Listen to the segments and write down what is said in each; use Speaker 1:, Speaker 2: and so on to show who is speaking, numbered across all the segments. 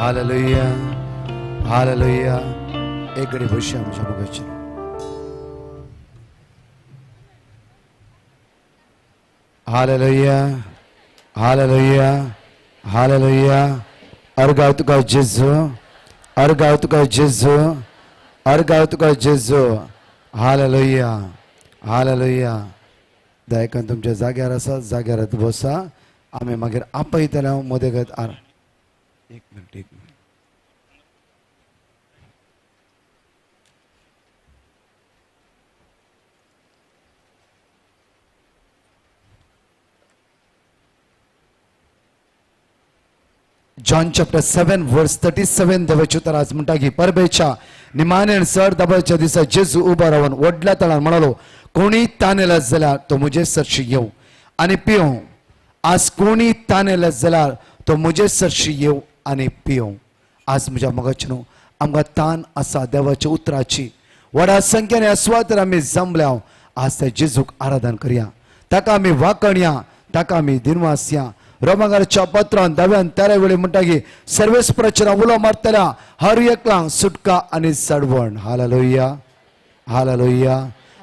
Speaker 1: Hallelujah hallelujah. एक घडी बसूया आमच्या मुखाची. Hallelujah hallelujah hallelujah. अर्गाव तुका जेजू, अर्गाव तुका जेजू, अर्गाव तुका जेजू. Hallelujah hallelujah. दयाकन तुमच्या जाग्यार आसा, जाग्यार बसा. आम्ही मागीर आपयतले मदेगत आर. एक मिनिट एक मिनिट. John chapter 7 verse 37 देवाचे उतर आज म्हणटा की परबेच्या निमाणेन चड दबाच्या दिसा जेजू उबा रावन व्हडल्या तळान म्हणालो, कोणी तानेला जाल्यार तो मुजे सरशी येऊ आनी पिवं. आज कोणी तानेला जाल्यार तो मुजे सरशी येऊ आनी पिवं. आज म्हज्या मोगाचें आमकां तान आसा देवाच्या उतराची. व्हडा संख्येन आस्वादर आमी जमल्या. आज त्या जेजूक आराधन करया, ताका आमी वाकणया, ताका आमी दिनवासया. रोमांगाच्या पत्रान 10 वेळी म्हणटा की सर्वेस्पराच्या उलो मारतल्या हर एकलांक सुटका आनी सडवण. Hallelujah hallelujah.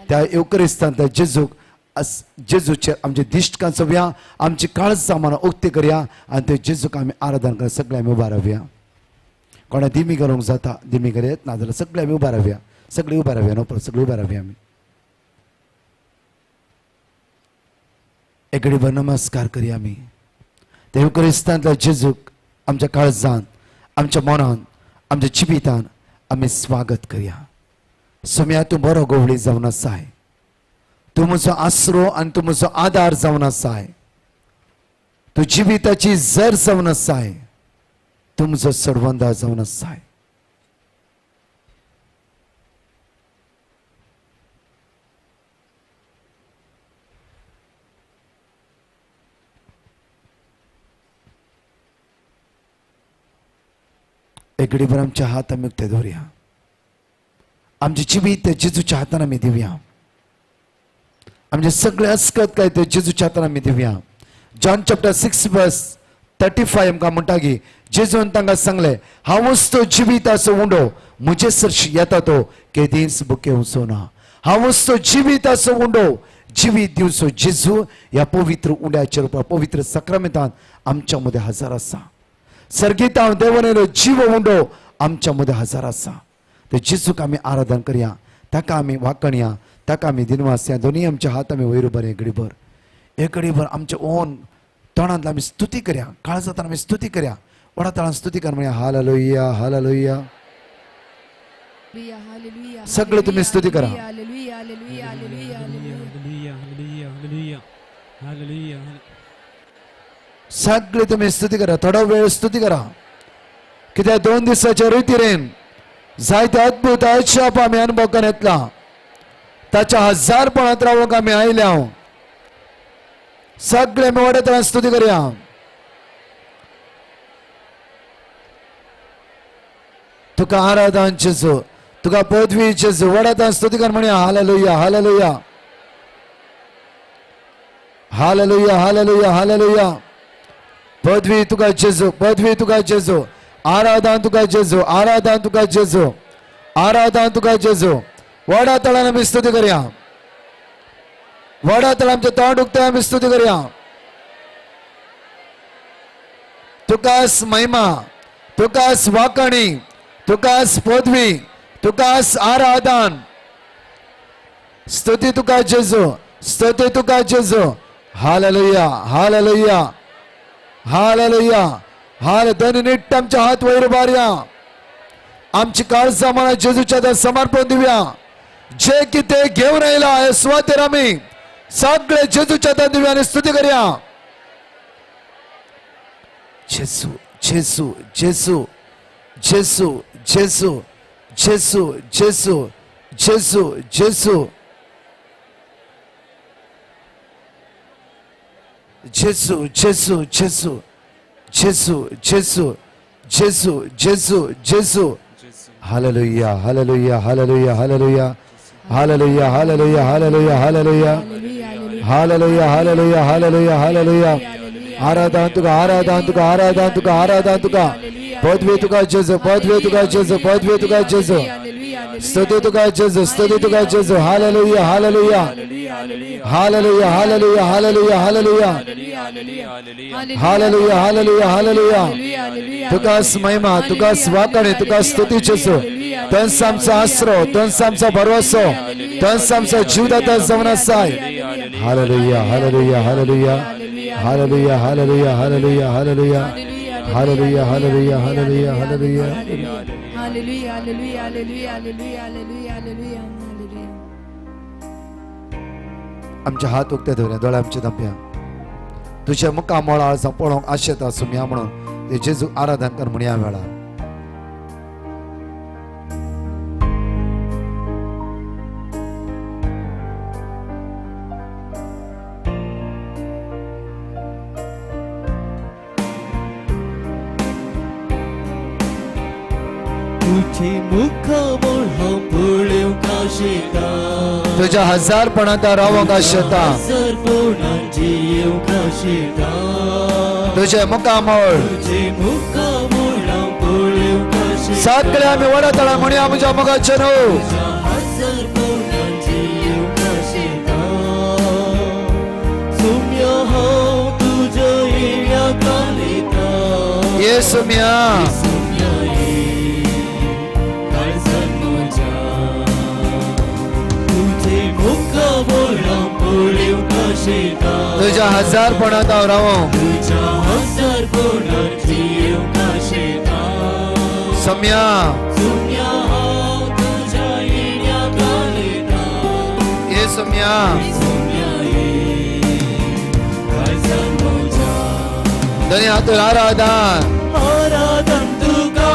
Speaker 1: त्या युक्रिस्तान त्या जेजूक जेजूचेर आमचे दिश्ट कांचोवया, आमची काळज सामान उक्ती करया आनी ते जेजूक आमी आराधन करया. सगळे आमी उबा रावया. कोणा दिमी करूंक जाता दिमी करीत, ना जाल्यार सगळे आमी उबा रावया. सगळी उबा रावया. No problem. सगळी उबा रावया आमी. एक घडी नमस्कार करया आमी. ते युक्रिस्तांतल्या जेजूक आमच्या काळजांत, आमच्या मनांत, आमच्या जिवितांत आमी स्वागत करया. सोम्या तूं बरो गोवळी जावन आसाय. तूं म्हजो आसरो आनी तूं म्हजो आदार जावन आसाय. तूं जिविताची जर जावन आसाय. तूं म्हजो सडवंदा जावन आसाय. एक घडीभर आमच्या हात आमी उक्ते दवरया. आमचे जिवीत ते जेजूच्या हातान आमी दिवया. आमचे सगळे अस्कत काय ते जेजूच्या हातान आमी दिवया. जॉन चॅप्टर 6 वर्स 35 आमकां म्हणटा की जेजून तांकां सांगले, हांवूच तो जिविताचो उंडो, म्हजे सरशी येता तो केदींच बुकेवचो ना. हांवूच तो जिविताचो उंडो, जिवीत दिवचो जेजू ह्या पवित्र उंड्याच्या रुपान पवित्र सक्रमेंतान आमच्या मदें हजर आसा. सर्गीत हांव देवान जीव उंडो आमच्या मदें हजर आसा. ते जेजूक आमी आराधन करया, ताका आमी वाकणया, ताका आमी दिनवासया. दोनी आमच्या हात आमी वयर बरें एक घडीभर आमच्या ओन तोंडांत आमी स्तुती करया, काळजांत आमी स्तुती करया. व्हडा तळान स्तुती कर म्हणया. Hallelujah hallelujah. सगळे तुम्ही स्तुती करा. सगळे तुम्ही स्तुती करा. थोडा वेळ स्तुती करा. कित्याक 2 दिसाच्या रितीरेन जायते अद्भुत आशाप आमी अनुभव करून येतला. ताच्या हजारपणांत रावूंक आमी आयल्या. सगळे आमी व्हडा तळान स्तुती करया. तुका आराधन जेजू, तुका पदवी जेजू. व्हडा तळान स्तुती कर म्हणया. Hallelujah hallelujah hallelujah hallelujah hallelujah. पदवी तुका जेजू, पदवी तुका जेजू. आराधन तुका जेजू, आराधन तुका जेजू, आराधन तुका जेजू. व्हडा तळान आमी स्तुती करया. व्हडा तळान आमचे तोंड उक्ते आमी स्तुती करया. तुकाच महिमा, तुकाच वाकणी, तुकाच पदवी, तुकाच आराधन. स्तुती तुका जेजू, स्तुती तुका जेजू. हालेलुया हालेलुया हालेलुया हाल. दोन्ही नीट आमच्या हात वयर उबारया. आमची काळजां मला जेजूच्या समर्पण दिवया. जे कितें घेवन आयला हे सुवातेर आमी सगळे जेजूच्या हातान दिवया आनी स्तुती करया. जेजू जेजू जेजू जेजू जेजू जेजू जेजू जेजू जेजू जेजू जेजू जेजू जेजू जेजू जेजू जेजू जेजू. Hallelujah hallelujah hallelujah hallelujah hallelujah hallelujah hallelujah hallelujah hallelujah hallelujah hallelujah hallelujah आराधन तुका आराधन तुका आराधन तुका आराधन तुका पदवी तुका जेजू पदवी तुका जेजू पदवी तुका जेजू स्तुती तुका जेजू स्तुती तुका जेजू hallelujah hallelujah hallelujah hallelujah hallelujah hallelujah hallelujah hallelujah hallelujah तुकाच महिमा तुकाच वाकणे तुका स्तुती जेजू तंस आमचो आसरो तंस आमचो भरवसो तंस आमचो जीवदाता जावन आसाय hallelujah hallelujah hallelujah hallelujah hallelujah hallelujah hallelujah hallelujah hallelujah hallelujah hallelujah
Speaker 2: Hallelujah, hallelujah, hallelujah, hallelujah, hallelujah, hallelujah, hallelujah.
Speaker 1: आमचे हात उक्ते दवरया दोळे आमचे धांपया तुझ्या मुखा मोळा पळोवंक आशेता सुम्या म्हणून ते जेजू आराधन कर म्हणून ह्या वेळार
Speaker 3: तुझे मुखामोळ हांव पळोवंक आशेता
Speaker 1: तुझ्या हजारपणांत रावंक आशेता
Speaker 3: हजारपणांत जियोंक आशेता
Speaker 1: तुझे मुखामोळ
Speaker 3: तुझे मुखामोळ हांव पळोवंक आशेता
Speaker 1: सगळे आमी वडा तळा म्हणया म्हज्या मोगाचे न्हू
Speaker 3: हजारपणांत जियोंक आशेता सुम्या हांव तुज्या येण्याक आलेता
Speaker 1: ये सुम्या
Speaker 3: सुम्या ये काळजांत म्हज्या तुझे मुखामोळ हांव पळोवंक आशेता
Speaker 1: तुझ्या हजारपणांत हांव रावों
Speaker 3: तुझ्या हजारपणांत जियोंक आशेता
Speaker 1: सम्या
Speaker 3: सुम्या हांव तुज्या येण्याक आलेता
Speaker 1: ये सुम्या
Speaker 3: सुम्या ये काळजांत म्हज्या
Speaker 1: दोनी हातून आराधन
Speaker 3: आराधन तुका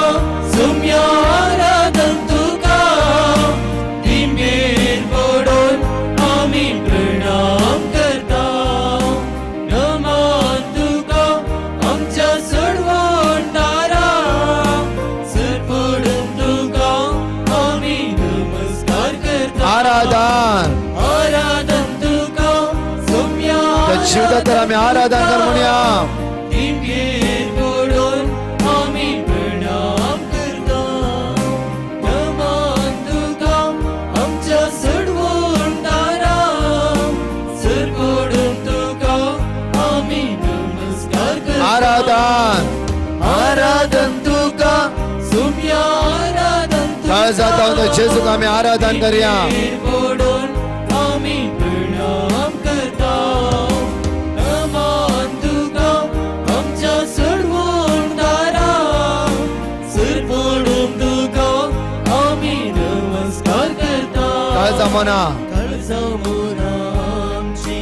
Speaker 3: सुम्या आराधन तुका तिंबेर पडून आमी प्रणाम करता नमन तुका आमच्या सडवंडारा सर पडून तुका आमी नमस्कार करता
Speaker 1: आराधन
Speaker 3: आराधन तुका सुम्या
Speaker 1: जीवदाता आमी आराधन कर म्हणया
Speaker 3: तिंबेर पडून आमी प्रणाम करता नमन तुका आमच्या सडवंडारा सर पडून तुका आमी नमस्कार करता
Speaker 1: आराधन
Speaker 3: आराधन तुका सुम्या आराधन
Speaker 1: काय जाता तो जेजूक आमी आराधन करया
Speaker 3: तिंबेर पडून आमी प्रणाम करता नमन तुका आमच्या सडवंडारा सर पडून तुका आमी नमस्कार करता
Speaker 1: काय जमना
Speaker 3: काळजामोना आमची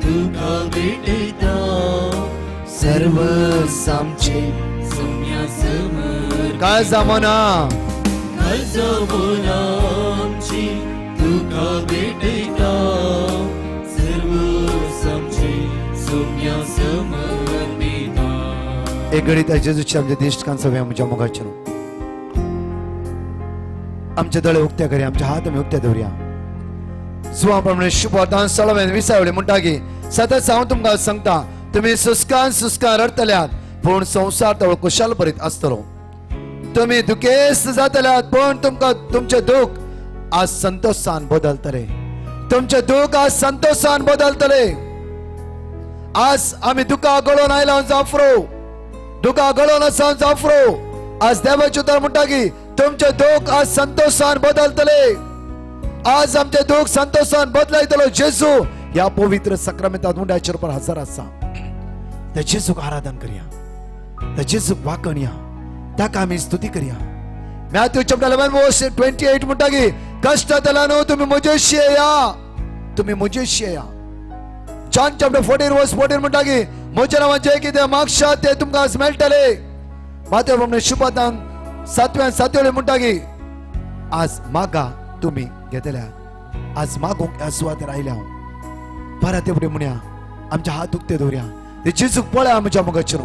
Speaker 3: तुका भेटयता
Speaker 1: सर्व सामचे
Speaker 3: सुम्या समर
Speaker 1: काय जमना
Speaker 3: काळजामोना आमची तुका भेटयता सर्व सामची सुम्या समर्पिता
Speaker 1: एक घडी त्या जेजूची आमच्या दिश्टकान सगळे आमच्या मोगाचे आमचे दळे उक्त्या करया आमचे हात आमी उक्त्या दवरया सुवा प्रमाणे शुभवर्तान सळवेन विसावळे म्हणटा की सतत हांव तुमकां सांगता तुम्ही सुस्कान रडतल्यात पूण संसार तवळ कुशाल भरीत आसतलो तुम्ही दुखेस्त जातल्यात पण तुमकां तुमचे दुःख आज संतोषान बदलतले तुमचे दुःख आज संतोषान बदलतले आज आम्ही दुखा गळोन आयला जाफरो दुखा गळोन आसा जाफरो आज देवाचे उतर म्हणटा की तुमचे दुःख आज संतोषान बदलतले आज आमचे दुःख संतोषान बदलायतलो जेजू या पवित्र सक्रामेंतांत मुंड्याचेर पर हजर आसा त्या जेजूक आराधन करया त्या जेजूक वाकणया ताका आमी स्तुती करया मॅथ्यू चॅप्टर 11 वर्स 28 म्हणटा की कष्ट जाल्या न्हू तुम्ही म्हजेशी या तुम्ही म्हजेशी या जॉन चॅप्टर 14 वर्स 14 म्हणटा की म्हज्या नांवान जे कितें मागशात ते तुमकां आज मेळटले मातय प्रमाणे शुभातान 7 म्हणटा की आज मागा तुम्ही घेतल्या आज मागोंक ह्या सुवातेर आयल्या परत एवढे म्हणया आमच्या हात उक्ते दवरया ते जेजूक पळया आमच्या मोगाचेर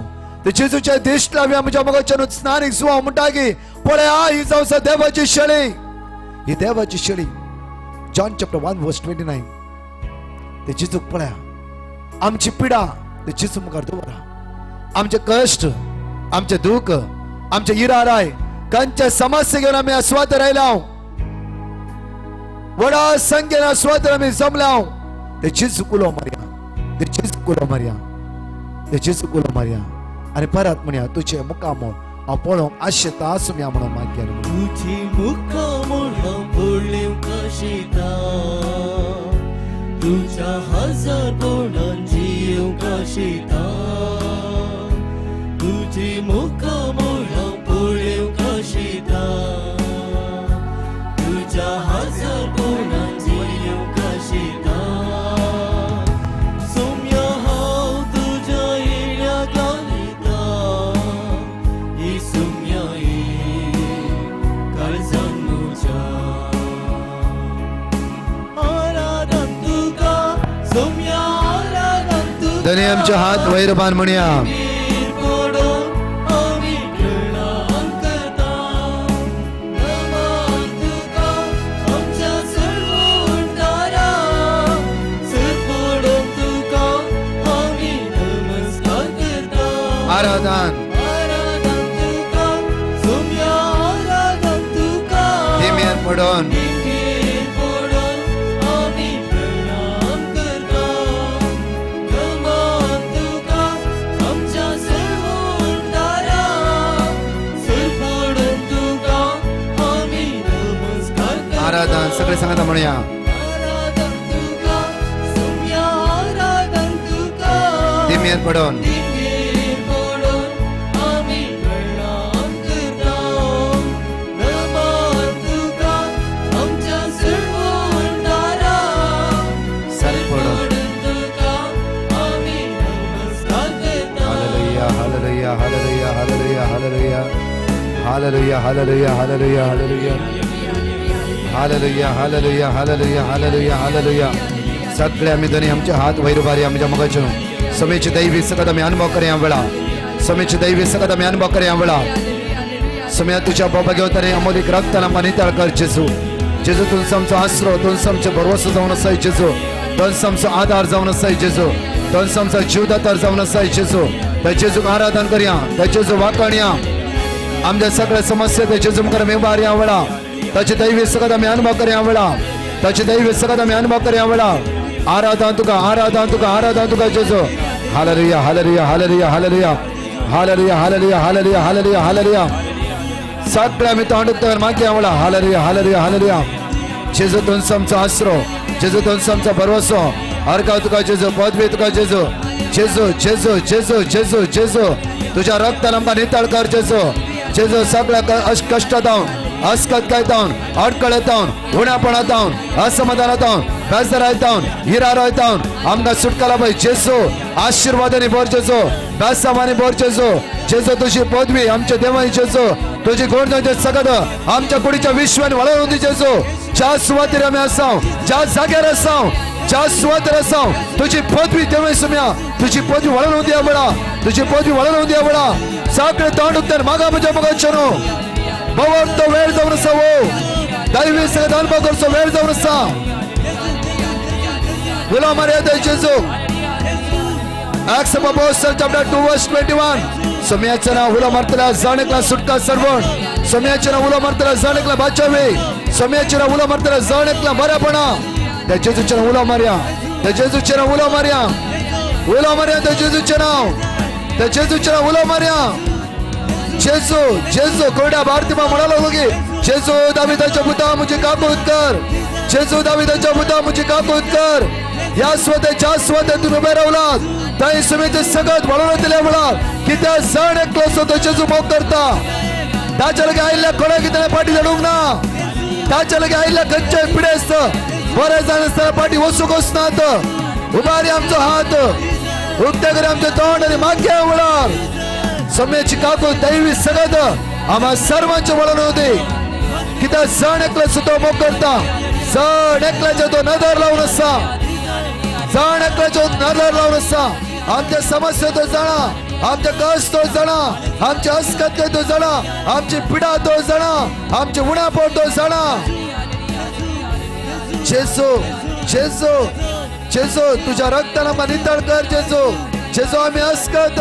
Speaker 1: ते जेजूचे दिश्ट लावया आमच्या मोगाचेर स्नानीक सुवा म्हणटा की पळया ही जावं देवाची शेळी ही देवाची शेळी जॉन चॅप्टर 1 वर्स 29 ते जेजूक पळया आमची पिडा ते जेजू मुखार दवरा आमचे कष्ट, आमचे दुःख, आमचे इराराय खंयचे समस्या घेऊन आम्ही अस्वाद राहिला वडा संख्येन अस्वाद आम्ही जमला ते चिचकुलो मारया, ते चिचकुलो मारया, ते चिचकुलो मारया आणि परत म्हणया तुझे मुकामोल पळोवंक आशेता सुम्या म्हणून मागया
Speaker 3: तुझी मुखामोल पळोवंक आशेता तुझ्या हजार कोणान जियोंक आशेता तुझी मुखामोल पळोवंक आशेता तुझ्या हजार कोणान जियोंक आशेता सोम्या हांव तुझ्या येण्याक लागिता ही सोम्या काळजान म्हज्या आराधन तुका सोम्या आराधन तुका
Speaker 1: धनी आमचे हात वैरबान म्हणया आराधन दिमेर पडून आराधन सगळे सांगता म्हणूया दिमेर पडून Hallelujah, hallelujah, hallelujah, hallelujah. Hallelujah, hallelujah, hallelujah, hallelujah, hallelujah. सगळे आम्ही धनी आमचे हात वैरबारी आमच्या मगाचे समेचे दैवी सगळं आम्ही अनुभव करे वेळा समेचे दैवी सगळं आम्ही अनुभव करे वेळा समय तुझ्या बाबा घेऊन तरी अमोलिक रक्ताला आम्हाला निताळ कर जेजू जेजू तुमचं आमचं आसरो तुमचं आमचं भरवसो जाऊन असाय जेजू तुमचं आमचं आधार जाऊन असाय जेजू तुमचं आमचा जीवदातार जाऊन असाय जेजू त्या जेजूक आराधन करया त्या जेजू वाकण्या आमच्या सगळ्या समस्या त्या जेजू मुखार मेंबार या वेळा त्याचे दैवी सगळं आम्ही अनुभव करे वेळा त्याचे दैवी सगळं आम्ही अनुभव करे वेळा आराधन तुका आराधन तुका आराधन तुका जेजू hallelujah hallelujah hallelujah hallelujah hallelujah hallelujah hallelujah hallelujah hallelujah सगळ्या आम्ही तांडुकतावर मागे वेळा हालेलुया हालेलुया हालेलुया जेजू तुमचं आमचं आसरो जेजू तुमचं आमचा भरवसो अर्घा तुका जेजू पदवी तुका जेजू जेजू जेजू जेजू जेजू जेजू तुझ्या रक्तान आमकां नितळ कर जेजू जेजू सगळ्या कष्टात अस्कत अडकळत उण्यापणात असमाधानात बेजारायत हिरारायत आमकां सुटकाला पळय जेजू आशीर्वादांनी भर जेजू बेसामानी भर जेजू जेजू तुझी पदवी आमच्या देवानी जेजू तुझी गोडदांचे सगळं आमच्या कुडीच्या विश्वानी वळवून दी जेजू ज्या सुवातेर आमी आसाव ज्या जाग्यार आसाव ज्या सुवातेर आसाव तुझी पदवी देवय सुम्या तुझी पदवी वळवून दिया बळा तुझी पदवी वळवून दिया बळा सगळे तांडुकतार मागा म्हज्या मगाचनो भवक तो वेळ जावन आसा वो दैवी सगळं अनुभव करचो वेळ जावन आसा उलो मर्यादा जेजू Acts of Apostles chapter 2 verse 21 समयाचे नाव उलो मारतला जाणेकला सुटका सर्वण समयाचे नाव उलो मारतला जाणेकला बाचावे समयाचे नाव उलो मारतला जाणेकला बऱ्यापणा त्या जेजूचे नाव उलो मारया त्या जेजूचे नाव उलो मारया त्या जेजूचे नाव त्या जेजूचे नाव उलो मारया जेजू जेजू कोरड्या भारतीमा म्हणालो लोगे जेजू दाविदाच्या पुता मुझे काबूत कर जेजू दाविदाच्या पुता मुझे काबूत कर या स्वतः ज्या स्वतः तुम्ही उभे रावलात त्या समेचे सगळं वळवून दिल्या म्हणा की त्या जण एकलो स्वतः जेजू मोग करता त्याच्या लगे आईल्या कोणा की त्याला पाठी लढूंक ना त्याच्या लगे आईल्या कच्चे पिढे असत बरेच जण असताना पाठी वसूक असतात उभारी आमचा हात उगत्या घरी आमचे तोंड आणि मागे वळार समयाची काकू दैवी सगळं आम्हा सर्वांचे वळण होते की त्या जण एकला स्वतः मोग करता जण एकल्याच्या तो नजर लावून असा जण एकल्याच्या नजर लावून असा आमच्या समस्या तो जाणा आमच्या कष्ट तो जाणा आमच्या अस्कत तो जाणा आमची पिडा तो जाणा आमचे उणापोट तो जाणा जेजू जेजू जेजू तुझ्या रक्ताला नितळ कर जेजू जेजू आम्ही अस्कत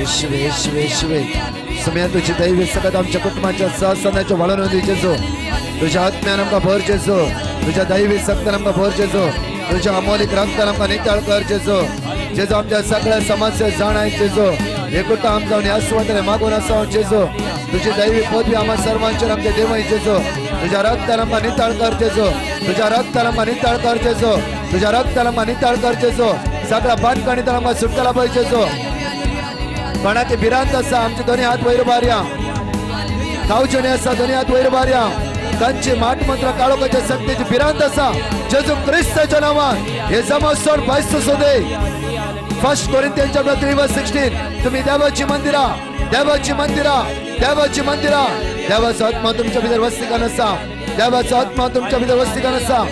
Speaker 1: येशुवे येशुवे येशुवे समय तुझी दैवी सकत आमच्या कुटुंबाच्या सहसनाच्या वळण जेजो तुझ्या आत्म्यान आमकां भर जेजो तुझ्या दैवी सक्तान आमकां भर जेजो तुझ्या अमोलिक रक्तान आमकां नितळ कर जेजो जेजो आमच्या सगळ्या समस्या जाणाय जेजो एकूटा आमकां आस्वादने मागून आसा जेजो तुझी दैवी पदवी आम्हा सर्वांचेर आमच्या देवय जेजो तुझ्या रक्तान आमकां नितळ कर जेजो तुझ्या रक्तान आमकां नितळ कर जेजो तुझ्या रक्तान आमकां नितळ कर जेजो सगळ्या बांदकाणींतल्यान आमकां सुटकेला पळय जेजो कोणाकी भिरांत आसा आमचे दोनी हात वयर बारया गांवचेणी आसा दोनी हात वयर बारया तांची माट मंत्र काळोखाच्या शक्तीची भिरांत आसा जेजू क्रिस्ताच्या नांवान हे जमा सोड भायस सोदे 1 Corinthians chapter 3 verse 16 तुम्ही देवाची मंदिरा देवाची मंदिरा देवाची मंदिरा देवाचा आत्मा तुमच्या भितर वस्तिकान आसा देवाचा आत्मा तुमच्या भितर वस्तिकान आसा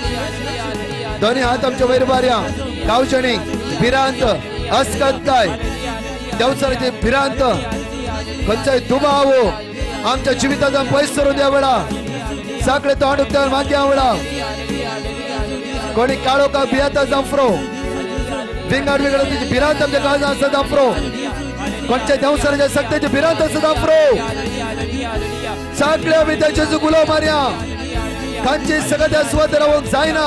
Speaker 1: दोनी हात आमच्या वयर बारया गांवचेणी भिरांत अस्कताय देवचाराची भिरांत खंयचोय दुबाव आमच्या जिवितांतल्यान पयस करून द्या वेळा साखळे तोंड उक्तान मागया वेळा कोणी काळोखा भियेता जांफ्रो विंगड विंगड तिची भिरांत आमच्या काळजांत आसा जांफ्रो कोणच्या देवचाराच्या सक्तीची भिरांत आसा जांफ्रो साखळे आमी तेजेचो गुलाम मारया खंयची सगळ्या त्या स्वत रावंक जायना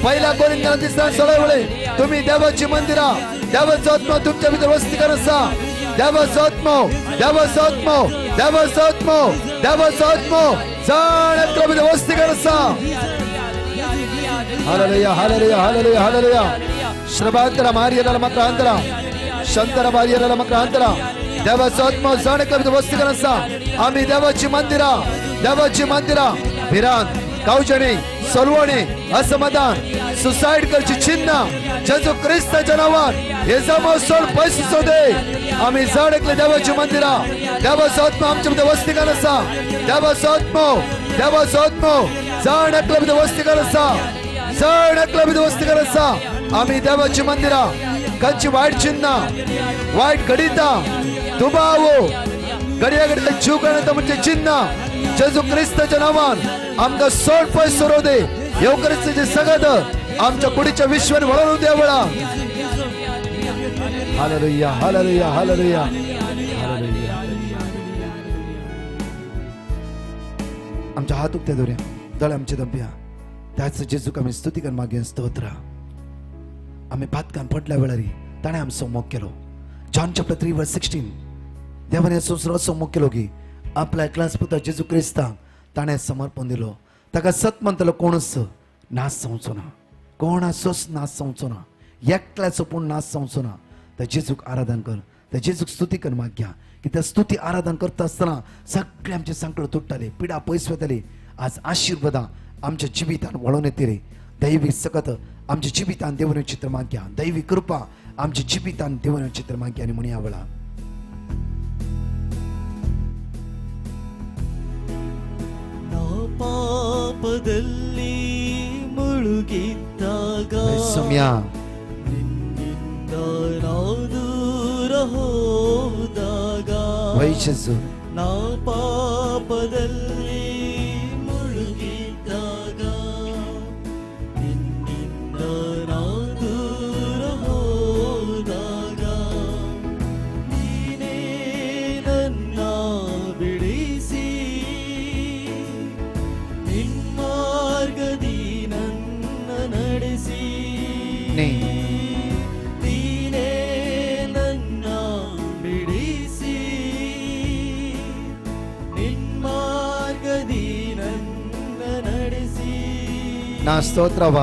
Speaker 1: पहिल्या कोरिंथांत दिसता सळवळे तुम्ही देवाची मंदिरा देवाचो आत्मा तुमच्या भितर वस्तिकान आसा देवाचो आत्मा देवाचो आत्मा देवाचो आत्मा देवाचो आत्मा जाण एकल्या भितर वस्तिकान आसा हालेलुया हालेलुया हालेलुया हालेलुया श्रभांतरा मारियला मक्रांतरा शंतरा मारियला मक्रांतरा देवाचो आत्मा जाण एकल्या भितर वस्तिकान आसा आम्ही देवाची मंदिरा भिरांत गांवचेणी सोलवणी असमाधान सुसाइड करची चिन्ह जेजू क्रिस्ताच्या नावान हे जमा सोड पयस सोदे आम्ही जाण एकले देवाची मंदिरा देवाचो आत्मा आमच्या भितर वस्तिकान आसा देवाचो आत्मा जाण एकल्या भितर वस्तिकान आसा जाण एकल्या भितर वस्तिकान आसा आम्ही देवाची मंदिरा खंयची वायट चिन्ह वायट घडिता दुबाव घडया घडया जीव काडटा म्हणजे चिन्ह जेजू क्रिस्ताच्या नावान आमकां सोड पयस सोरो दे येव क्रिस्ताची सगत आमच्या कुडीच्या विश्वान वळून द्या वेळा हालेलुया हालेलुया हालेलुया हालेलुया आमच्या हात उक्ते दवरया दोळे आमचे दंप्या त्याच जेजूक आमी स्तुती करून मागया स्तोत्र आमी पातकान पडल्या वेळार ताणें आमचो मोग केलो जॉन चॅप्टर 3 वर्स 16 देवान येसूस असो मोग केलो की आपल्या एकल्याच पुता जेजू क्रिस्ताक ताणें समर्पण दिलो ताका सत म्हणटलो कोणूच नाश जावचो ना कोणाचोच नाश जावचो ना एकल्याचो पूण नाश जावचो ना त्या जेजूक आराधन कर त्या जेजूक स्तुती कर मागया की त्या स्तुती आराधन करता आसतना सगळे आमचे संकट तुटताले पिडा पयस वताली आज आशीर्वादां आमच्या जिवितान वळून येतली दैवी सकत आमच्या जिवितान देवून चित्र मागया दैवी कृपा आमच्या जिवितान देवून चित्र मागया आनी म्हणया वेळा
Speaker 3: ಪಾಪದಲ್ಲಿ ಮುಳುಗಿದ್ದಾಗ
Speaker 1: ಸಮಯ
Speaker 3: ನಿನ್ನಿಂದ ನಾವು ದೂರ ಹೋದಾಗ
Speaker 1: ವೈಶಸ್ಸು
Speaker 3: ನಾ ಪಾಪದಲ್ಲಿ ಮುಳುಗಿದ್ದಾಗ ನಿನ್ನಿಂದ ನಾವು ದೂರ ಹೋದಾಗ ನೀನೇ ನನ್ನ ಬಿಡಿಸಿ ಮಾರ್ಗದಿ ನನ್ನ ನಡೆಸಿ ನೀನೇ ನನ್ನ ಬಿಡಿಸಿ ನಿನ್ಮಾರ್ಗದಿ ನನ್ನ ನಡೆಸಿ
Speaker 1: ನಾ ಸ್ತೋತ್ರವ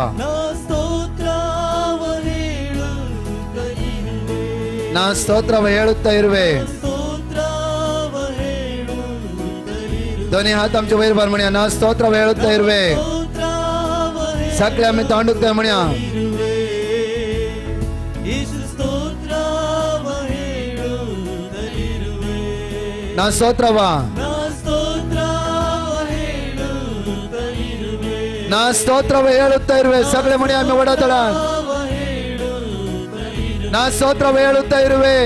Speaker 1: ಹೇಳುತ್ತಾ ಇರುವೆ दोन्ही हात आमच्या वयर बार म्हणया ना स्तोत्र हेळुत्ता इरुवे सगळे आमी तांडुकता म्हणया ना स्तोत्रवा ना स्तोत्र हेळुत्ता इरुवे सगळे म्हणया आमी वडातळान ना स्तोत्र हेळुत्ता इरुवे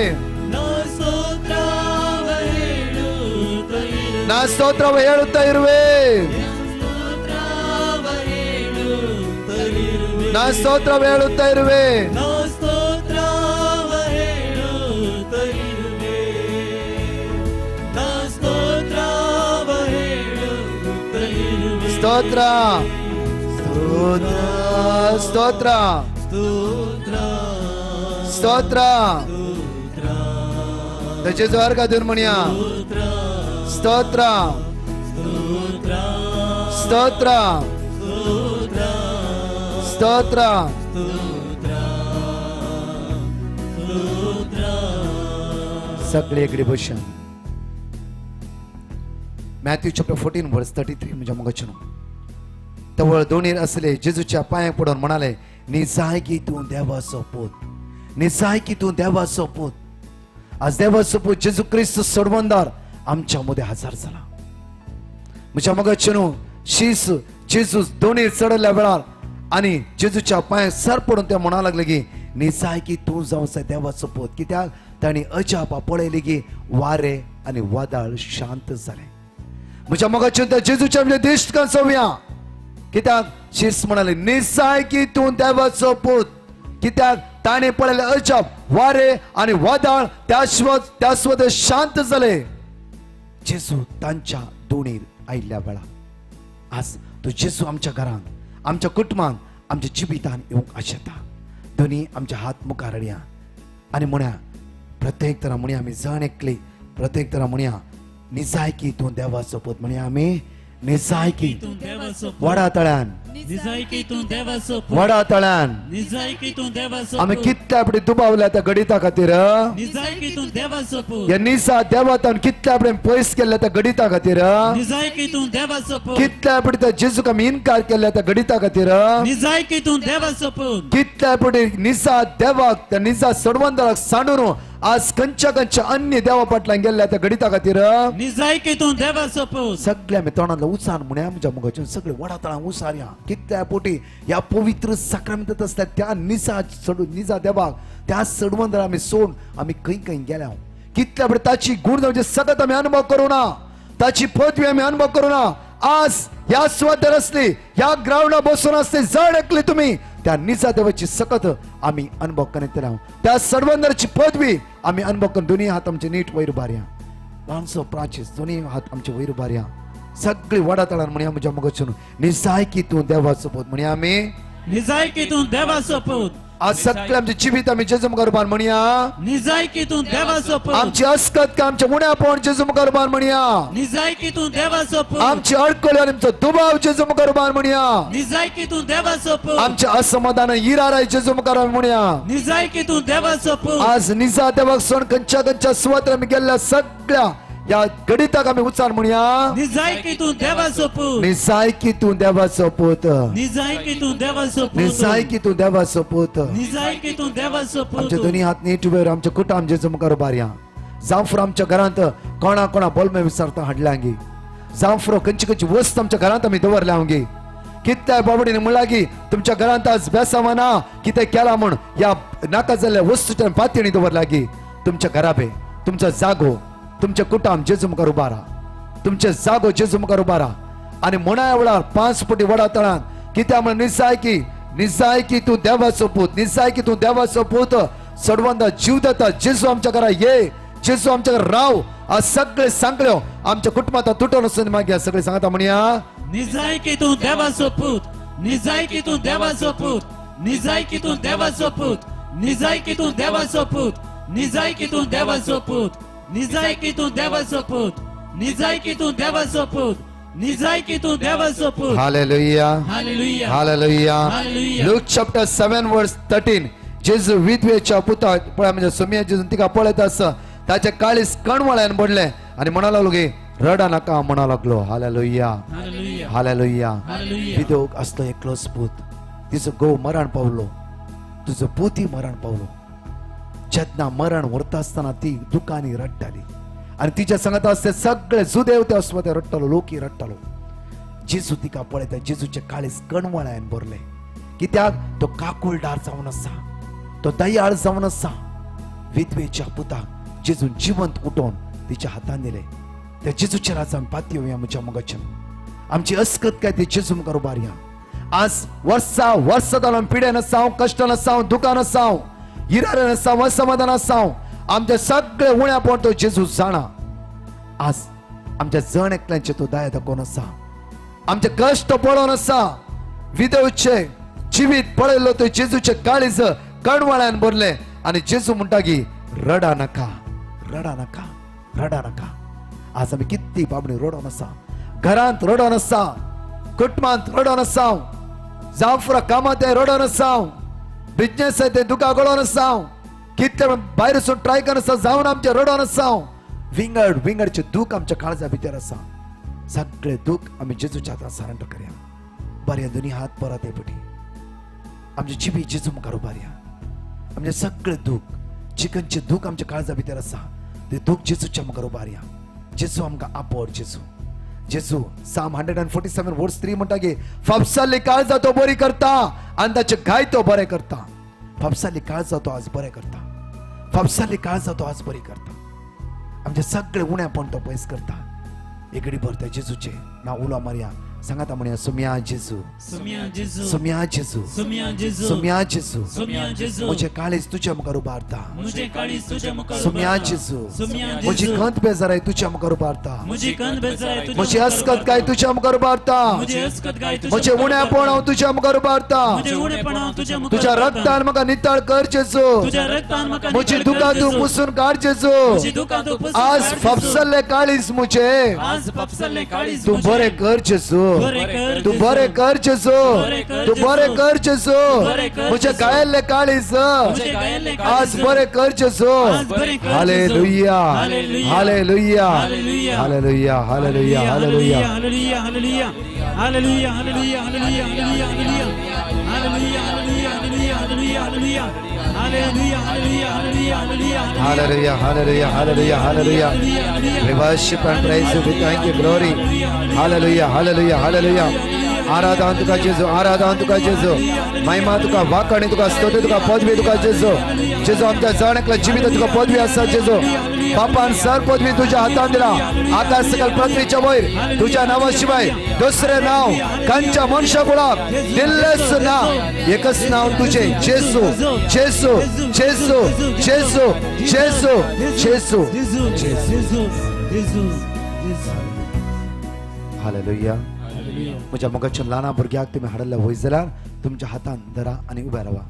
Speaker 1: ನಾ ಸ್ತೋತ್ರವ ಹೇಳುತ್ತಾ ಇರುವೆ ನಾ ಸ್ತೋತ್ರವ ಹೇಳುತ್ತಾ ಇರುವೆ ಸ್ತೋತ್ರ ಸ್ತೋತ್ರ ಸ್ತೋತ್ರ त्याचे जोर का देऊन म्हणूया स्तोत्र स्तोत्र स्तोत्र सगळे इकडे बसून मॅथ्यू चॅप्टर 14 वर्स 33 म्हणजे मग तवळ दोन्ही असले जेजूच्या पाया पडून म्हणाले निजाय की तू देवाचो पूत निजाय की तू देवाचो पूत आज देवाचो पूत जेजू ख्रिस्त सोडवणदार आमच्या मध्ये हजर झाला म्हणजे मग शीस जेजू दोन्ही चढल्या वेळार आणि जेजूच्या पाया सर पडून त्या म्हणा लागले की निजाय की तू जावंसा देवाचो पूत कित्याक ताणी अजापा पळयली की वारे आणि वादळ शांत झाले म्हणजे मग जेजूच्या देश का सोव्या कित्याक शीस म्हणाले निजाय की तू देवाचो पूत कित्याक ताणे पळयले अजाप वारे आणि वादळ त्यास्वत शांत झाले जेजू तांच्या दोणीर आयल्या वेळा आज तो जेजू आमच्या घरांत आमच्या कुटुंबात आमच्या जिबितान येवंक आशेता दोन्ही आमच्या हात मुखार हाडया आणि म्हण्या प्रत्येक तरा म्हण्या आमी जण एकली प्रत्येक तरा म्हण्या निजाय की तू देवाचो पूत म्हण्या आमी निजाय की वडा तळ्यान
Speaker 3: निजाय की तू देवाचो पूत
Speaker 1: वडा तळ्यान
Speaker 3: निजाय की तू देवाचो
Speaker 1: आमी
Speaker 3: पूत
Speaker 1: कितल्या आपली दुबावल्या त्या गडिता खातीर
Speaker 3: निजाय की तू देवाचो पूत
Speaker 1: या निसा देवातान कितल्या आपले पयस केल्ल्या त्या गडिता खातीर
Speaker 3: निजाय की तू देवाचो पूत
Speaker 1: कितल्या आपली त्या जेजूक आमी इन्कार केल्ल्या त्या गडिता खातीर
Speaker 3: निजाय की तू देवाचो पूत
Speaker 1: कितल्या पुढे निसा देवाक त्या निसा सोडवंदाराक सांडून आज कंच्या अन्य देवा फाटल्यान गेल्ल्या त्या गडिता खातीर
Speaker 3: निजाय की तू देवाचो पूत
Speaker 1: सगळ्या आमी तोंडातलं उसान म्हणे आमच्या मुखाचे सगळे वडातळां उसारया कितल्या पोटी या पवित्र साक्रामेंत असतात त्या निसा सोडून निजा देवाक त्या सोडवंदार आमी सोड आमी खंय गेल्या कितल्या पुढे ताची गुण म्हणजे सतत आमी अनुभव करू ना ताची पदवी आमी अनुभव करू ना आज या स्वादर असली या ग्राउंडा बसून असते जड ऐकले तुम्ही त्या निजा देवाची सकत आम्ही अनुभव करीत राहू त्या सर्वंदरची पदवी आम्ही अनुभव करून दोन्ही हात आमचे नीट वैर उभारया माणसो प्राचीस दोन्ही हात आमचे वैर उभारया सगळी वडा तळान म्हणया म्हज्या मुखासून निजाय की तू देवाचो पूत म्हणया आमी
Speaker 3: निजाय की तू देवाचो पूत
Speaker 1: आज सगळे आमचे जिवीत आम्ही जेजू मुखार उभार म्हणया
Speaker 3: निजाय की तू देवाचो पूत
Speaker 1: आमची अस्कत का आमच्या उण्या पावन जेजू मुखार उभार म्हणया
Speaker 3: निजाय की तू देवाचो पूत
Speaker 1: आमची अडकळ आणि आमचो दुबाव जेजू मुखार उभार म्हणया
Speaker 3: निजाय की तू देवाचो पूत
Speaker 1: आमच्या असमाधान इराराय जेजू मुखार म्हणया
Speaker 3: निजाय की तू देवाचो पूत
Speaker 1: आज निजा देवाक सोड कंच्या स्वात्र आम्ही गेल्या सगळ्या या गडिताक आम्ही उच्चार म्हणया
Speaker 3: निजाय की तू देवाचो पूत
Speaker 1: निजाय की तू देवाचो पूत
Speaker 3: निजाय की तू देवाचो पूत
Speaker 1: निजाय की तू देवाचो पूत
Speaker 3: निजाय की तू देवाचो पूत
Speaker 1: आमचे दोन्ही हात नीट उबे आमच्या कुटाम जेजू मुखार उभारया जावफर आमच्या घरांत कोणा बोलमे विचारता हाडल्यांगी जावफर खंयची वस्त आमच्या घरांत आम्ही दवरल्यांगी कित्या बाबडीने म्हणला की तुमच्या घरांत आज बेसामाना कितें केला म्हण या नाका जाल्ल्या वस्तूच्या पातळी दवरल्या की तुमच्या घराबे तुमचा जागो तुमच्या कुटाम जेजू मुखार उबारा तुमचे जागो जेजू मुखार उबारा आणि म्हणा वेळार 5 फुटी वडा तळान कित्या म्हण निजाय की तू देवाचो पूत निजाय की तू देवाचो पूत सडवंदा जीव देता जेजू आमच्या घरा ये जेजू आमच्या घरा राव आज सगळे सांगल्यो आमच्या कुटुंबात तुटून असून मागे सगळे सांगता म्हणया
Speaker 3: निजाय की तू देवाचो पूत निजाय की तू देवाचो पूत निजाय की तू देवाचो पूत निजाय की तू देवाचो पूत निजाय की तू देवाचो पूत निजाय की तू देवाचो पूत निजाय की तू देवाचो पूत निजाय की तू देवाचो पूत
Speaker 1: hallelujah
Speaker 3: hallelujah
Speaker 1: hallelujah
Speaker 3: hallelujah
Speaker 1: look chapter 7 वर्स 13 जेजू विधवेच्या पुता पळय म्हणजे सोमिया जेजू तिका पळयत आसा ताचे काळीस कणवळ्यान पडले आणि म्हणा लागलो की रडा नाका म्हणा लागलो हालेलुया
Speaker 3: हालेलुया
Speaker 1: हालेलुया
Speaker 3: हालेलुया
Speaker 1: विधोक असलो एकलोच पूत तिचो घोव मरण पावलो तुझो पुती मरण पावलो जेन्ना मरण व्हरता आसतना ती दुकानी रडटाली आणि तिच्या सांगत असते सगळे सुदेवते असो ते रडटालो लोकी रडटालो जेजू तिका पळयता जेजूचे काळीस कणवळ्यान भरले कित्याक तो काकुळदार जावन आसा तो दयाळ जावन आसा विधवेच्या पुताक जेजून जिवंत उठोवन तिच्या हातान दिले त्या जेजूच्या राजान पाती येवया म्हज्या मोगाच्यान आमची अस्कत काय ते जेजू मुखार उबारया आज वर्सा जावन पिड्यान आसां कश्टान आसां दुकान आसां हिरान आसां असमाधान आसां आमच्या सगळे उण्या पडतो जेजू जाणा आज आमच्या जण एकल्यांचे तो दया दाखोवन आसा आमचे कष्ट पळोवन आसा विधवेचे जिवीत पळयलो तो जेजूचे काळीज कणवळ्यान भरले आनी जेजू म्हणटा की रडा नाका रडा नाका रडा नाका. आज आमी कितली बाबडी रडोन आसा, घरांत रडोन आसा, कुटुंबांत रडोन आसा, जावं कामात रडोन आसा, बिझनेस आहे ते दुका गळोन आसा, कितले भायर वचून ट्राय करन आसा जावन आमचे रडोन आसा, विंगडचे दूख आमच्या काळजा भितर आसा. सगळे दूख आमी जेजूच्या हातांत सरेंडर करया. बरे दोनी हात परत येपटी आमचे जिबी जेजू मुखार उबारया. आमचे सगळे दूख चिकनचे दूख आमच्या काळजा भितर आसा ते दूख जेजूच्या मुखार उबारया. जेजू आमकां आपड. जेजू साम 147 वर्स 3 म्हणटा की फापसाली काळजा तो बरी करता आनी ताचे घाय तो बरें करता. फापसाली काळजा तो आज बरें करता. फापसाली काळजा तो आज बरी करता. आमचे सगळे उणेपण तो पयस करता. एकडी भरता जेजूचे नांव उलो मारया. सांगाता म्हणया सुम्या जेजू
Speaker 3: सुम्या जेजू
Speaker 1: सुम्या जेजू
Speaker 3: सुम्या जेजू
Speaker 1: सुम्या जेजू
Speaker 3: सुम्या जेजू
Speaker 1: म्हजे काळीज तुझ्या मुखार उबारता.
Speaker 3: मुझे काळीज तुझ्या मुखार
Speaker 1: सुम्या
Speaker 3: उबारता.
Speaker 1: जेजू
Speaker 3: सुम्या
Speaker 1: म्हजी
Speaker 3: जेजू
Speaker 1: खंत बेजाराय तुझ्या मुखार उबारता.
Speaker 3: मुझे कंद बेजाय तुझ्या
Speaker 1: म्हजी
Speaker 3: मुखार
Speaker 1: अस्कत काय तुझ्या मुखार उबारता.
Speaker 3: मुझे अस्कत गाय तुझ्या
Speaker 1: म्हजे
Speaker 3: मुखार
Speaker 1: उणेपण
Speaker 3: उबारता.
Speaker 1: हांव तुझ्या मुखार उबारता.
Speaker 3: मुझे उणेपण हांव तुझ्या मुखार
Speaker 1: तुझ्या
Speaker 3: उबारता.
Speaker 1: रक्तान म्हाका नितळ कर जेजू.
Speaker 3: तुझ्या रक्तान म्हाका
Speaker 1: म्हजी
Speaker 3: नितळ कर
Speaker 1: दुकां तूं
Speaker 3: जेजू.
Speaker 1: पुसून काड जेजू.
Speaker 3: म्हजी दुकां तूं पुसून
Speaker 1: आज
Speaker 3: काड जेजू.
Speaker 1: फापसल्ले काळीज मुझे
Speaker 3: आज फापसल्ले काळीज
Speaker 1: तू
Speaker 3: मुझे.
Speaker 1: बरें कर जेजू.
Speaker 3: बरें कर
Speaker 1: तू
Speaker 3: जेजू.
Speaker 1: बरें कर जेजू.
Speaker 3: बरें कर
Speaker 1: तू
Speaker 3: जेजू.
Speaker 1: बरें कर जेजू.
Speaker 3: बरें कर
Speaker 1: म्हजे
Speaker 3: जेजू.
Speaker 1: गायल्ले काळीज
Speaker 3: मुझे गायल्ले
Speaker 1: आज
Speaker 3: काळीज
Speaker 1: बरें कर जेजू.
Speaker 3: आज बरें कर जेजू.
Speaker 1: Hallelujah
Speaker 3: hallelujah.
Speaker 1: Hallelujah
Speaker 3: hallelujah.
Speaker 1: Hallelujah hallelujah hallelujah.
Speaker 3: Hallelujah hallelujah hallelujah hallelujah hallelujah hallelujah hallelujah hallelujah hallelujah hallelujah hallelujah hallelujah hallelujah hallelujah hallelujah
Speaker 1: Hallelujah, hallelujah, hallelujah, hallelujah. We worship and praise you. We thank you, glory. Hallelujah, hallelujah, hallelujah. आराधन तुका जेजू, आराधन तुका जेजू, महिमा तुका, वाकणी तुका, स्तुती तुका, पदवी तुका जेजू. जेजू आमच्या जण एकल्या जिवीत तुका पदवी आसा जेजू. बापान सर पदवी तुझ्या हातान दिला. आकाश सकल पृथ्वीच्या वयर तुझ्या नावाशिवाय दुसरे नाव खंयच्या मनशा कुळाक दिल्लेच ना. एकच नाव तुझे जेजू जेजू जेजू जेजू जेजू जेजू जेजू. हालेलुया. म्हज्या मोगाच्या ल्हान भुरग्याक तुम्ही हाडले वय जाल्यार तुमच्या हातान धरा आनी उबे रावा.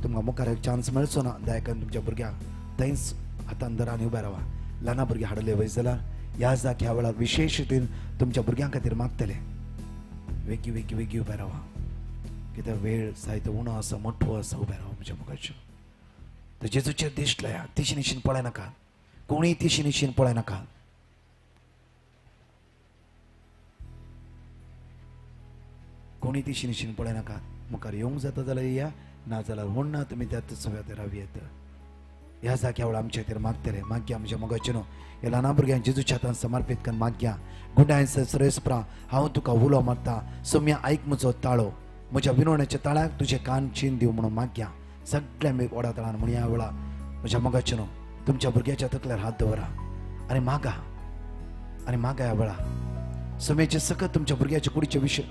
Speaker 1: तुमकां मुखार एक चान्स मेळचो ना. दयाकन तुमच्या भुरग्याक थंयच हातान धरा आनी उबे रावा. ल्हान भुरगे हाडले वय जाल्यार ह्या जाग ह्या वेळार विशेष रितीन तुमच्या भुरग्यां खातीर मागतले. वेगी वेगी वेगी उबे रावा. कित्याक वेळ जायतो उणो आसा मोठो आसा. उबे रावा म्हज्या मुखाच्या. तर जेजूचेर दिश्ट लाया. तिशी निशीन पळय नाका. कोणीय तिशी निशीन पळय नाका. कोणी ती शिनिशीन पळय नाका. मुखार येवंक जाता जाल्यार या, ना जाल्यार म्हण ना तुमी त्याच सगळ्या रावी येता. ह्या जाग्या वेळार आमच्या खातीर मागतले. मागया आमच्या मोगाचे न्हू. ह्या ल्हान भुरग्यांक जेजूच्या हातान समर्पीत करून मागया. गुंडाय सुरेस्परा हांव तुका उलो मारता. सोम्या आयक म्हजो ताळो. म्हज्या विनवण्याच्या ताळ्याक तुजे कान चीन दिव म्हणून मागया. सगळ्या मी ओडा तळान म्हण ह्या वेळार म्हज्या मोगाचे न्हू. तुमच्या भुरग्याच्या तकल्यार हात दवरा आनी मागा. आनी मागा ह्या वेळार सोम्याचे सकत तुमच्या भुरग्याच्या कुडीचे विशय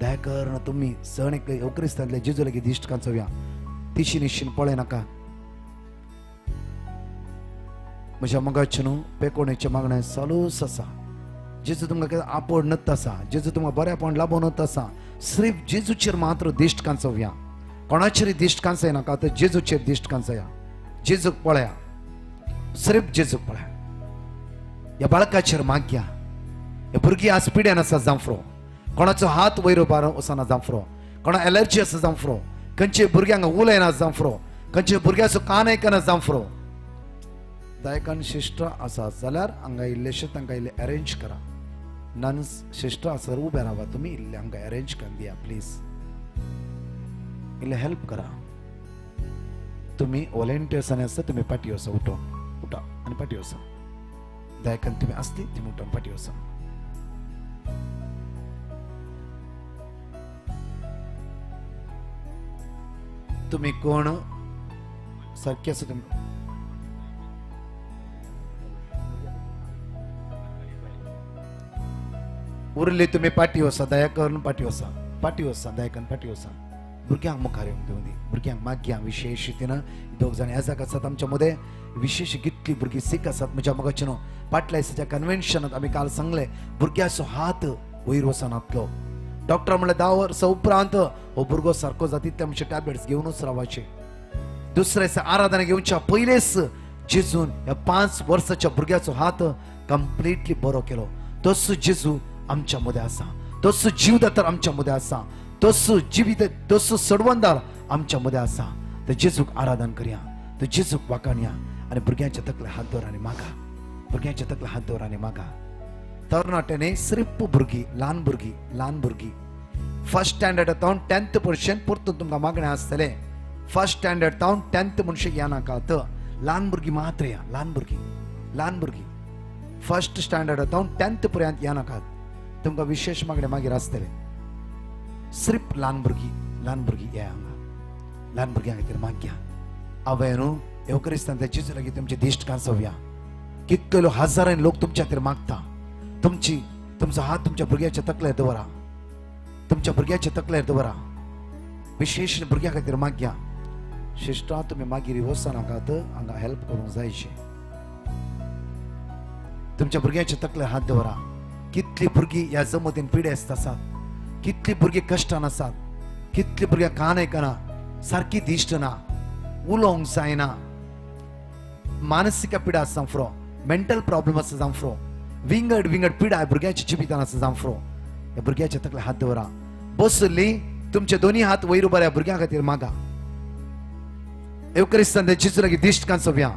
Speaker 1: दया कर. तुम्ही सण एक क्रिस्तांतले जेजू लेगीत दिश्ट कांचोव्या. तिशी निश्चिन पळय नाका. म्हज्या मोगाचे न्हू पेकोणेचे मागणें चालूच आसा. जेजू तुमकां आपड नत आसा. जेजू तुमकां बरेपण लाबोनत आसा. सिर्फ जेजूचेर मात्र दिश्ट कांचोव्या. कोणाचेर दिश्ट कांचय नाका. तर जेजूचेर दिश्ट कांचया. जेजूक पळया. सिर्फ जेजूक पळया. ह्या बाळकाचेर मागया. हे भुरगीं आज पिड्यान आसा जांफ्रो. कोणाचो हात वयर उबार वचना जांफ्रो. कोणा एलर्जी आसा जांफ्रो. खंयचे भुरग्यांक उलयना जांफ्रो. खंयचे भुरग्याचो कान आयकना जांफ्रो. दायकान शिश्ट आसा जाल्यार हांगा इल्लेशे तांकां इल्ले अरेंज करा. नन्स शिश्ट आसा उबे रावा. तुमी इल्ले हांकां अरेंज करून दिया प्लीज. इल्ले हेल्प करा. तुमी वॉलंटियर्सांनी आसता तुमी पाटी वसा. उठा आनी पाटी वसा. दायकान तुमी आसती तुमी उठोन पाटी वसा. तुम्ही कोण सारखे आसा तुम्ही. उरले तुम्ही पाटी वसा. दया करून पाटी वसा. पाटी वसा. दया करून पाटी वसा. भुरग्यांक मुखार येवंक दिवंदी. भुरग्यांक मागया. विशेष रितीन दोग जाण ह्या जाग आसात आमच्या मध्ये. विशेष कितली भुरगीं सीख आसात म्हज्या मोगाचे न्हू. फाटल्या दिसाच्या कन्व्हेन्शनात आमी काल सांगले भुरग्याचो हात वयर वचनातलो. डॉक्टर म्हणले 10 वर्सां उपरांत हो भुरगो सारको जातीतले आमचे टॅबलेट्स घेवनूच रावचे. दुसरे दिसा आराधना घेवच्या पयलेच जेजून ह्या 5 वर्साच्या भुरग्याचो हात कंप्लीटली बरो केलो. तसो जेजू आमच्या मध्ये आसा, तसो जीवदातार आमच्या मध्ये आसा, तसो जिवीत, तसो सडवंदार आमच्या मध्ये आसा. तर जेजूक आराधन करया, तर जेजूक वाखाणया आणि भुरग्यांच्या तकले हात दवर आनी मागा, भुरग्यांच्या तकले हात दवर आनी मागा. तरणाट्याने सिर्फ भुरगीं, ल्हान भुरगीं फर्स्ट स्टँडर्डांत 10th पर्यंत परतून तुमकां मागणें आसतले. फर्स्ट स्टँडर्डांत 10th म्हणशे या नाकात, ल्हान भुरगीं मात्र या, ल्हान भुरगीं फर्स्ट स्टँडर्डांत 10th पर्यंत या नाकात. तुमकां विशेष मागणे मागीर आसतले. सिर्फ ल्हान भुरगीं या हांगा, ल्हान भुरग्यां खातीर मागया. हांवें न्हू एवकरिस्तान जेजू लागीं तुमचे दिश्ट कांसोवया. कितलो हजारांनी लोक तुमच्या खातीर मागता. तुमचो हात तुमच्या भुरग्याच्या तकलेर दवरा, तुमच्या भुरग्याच्या तकलेर दवरा. विशेष भुरग्या खातीर मागया. शिश्टा तुम्ही मागीर वचना नाकात, हांगा हेल्प करूंक जायचे. तुमच्या भुरग्याच्या तकलेर हात दवरा. कितली भुरगीं ह्या जमतीन पिडेस्त आसात, कितली भुरगीं कश्टान आसात, कितली भुरग्यां कान आयकना, सारकी दिश्ट ना, उलोवंक जायना, मानसीक पिडा आसा जावफ्रो, मेंटल प्रॉब्लेम आसा जावफ्रो, विंगड पिडा भुरग्याच्या जिवितान आसा जावफ्रो. ह्या भुरग्याच्या तकलेर हात दवरा. बसली तुमचे दोन्ही हात वयर उबार ह्या भुरग्यां खातीर मागा. एवकरिस्तान जेजू लागीं दिश्ट कांसोवया.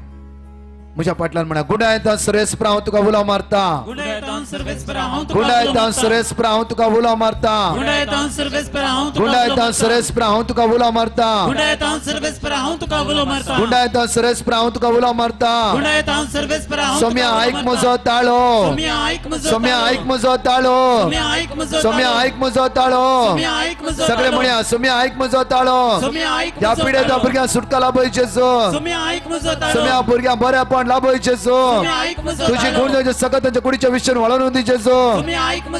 Speaker 1: म्हज्या फाटल्यान म्हणा, गुडायतां सुरेस्परा हांव तुका उलो मारता,
Speaker 3: गुडायतां सर्वेस्परा हांव तुका
Speaker 1: गुडायतां सुरेस्परा हांव तुका उलो मारता,
Speaker 3: गुडायतां सर्वेस्परा हांव तुका
Speaker 1: गुडायतां सुरेस्परा हांव तुका उलो मारता,
Speaker 3: गुडायतां सर्वेस्परा हांव तुका उलो मारता,
Speaker 1: गुडायतां सुरेस्परा हांव तुका उलो मारता.
Speaker 3: गुडायतां सर्वेस्परा हांव
Speaker 1: सोम्या आयक म्हजो ताळो,
Speaker 3: सोम्या आयक म्हजो
Speaker 1: सोम्या आयक म्हजो ताळो,
Speaker 3: सोम्या आयक म्हजो
Speaker 1: सोम्या आयक म्हजो ताळो.
Speaker 3: सोम्या आयक म्हजो
Speaker 1: सगळे म्हणया, सोम्या आयक म्हजो ताळो.
Speaker 3: सोम्या आयक
Speaker 1: ह्या
Speaker 3: म्हजो
Speaker 1: पिड्याच्या भुरग्यांक सुटका लाभय जेजू.
Speaker 3: सोम्या आयक म्हजो
Speaker 1: सोम्या भुरग्यांक बरेपण लाभय जेजू. तुझी गुण सकत त्यांच्या कुडीच्या विषयान वळून दी जेजू.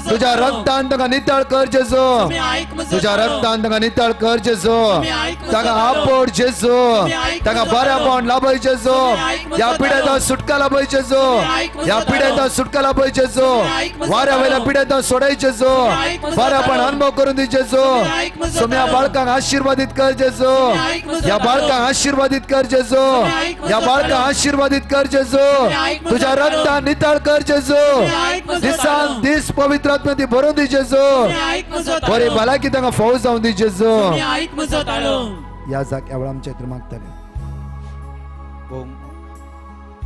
Speaker 1: तुझ्या रक्तान ताका नितळ कर जेजू, तुझ्या रक्तान ताका नितळ कर जेजू. ताका आपड जेजू, ताका बरेपण लाभय जेजू. ह्या पिड्याचा सुटका लाभय जेजू, ह्या पिड्याचा सुटका लाभय जेजू. वाऱ्या वयल्या पिड्याचा सोडाय जेजू. बरेपण अनुभव करून दी जेजू. सोम्या बाळकांक आशीर्वादित कर जेजू. या बाळकांक आशीर्वादित कर जेजू. या बाळकांक आशीर्वादित कर जेजू. तुझ्या रक्तान नितळ कर जेजू. दिसान दीस पवित्र आत्म्यान भरून दी जेजू. बरी भलायकी तांकां फावो जावं दी जेजू. या जाग्या वेळा आमच्या खातीर मागतले.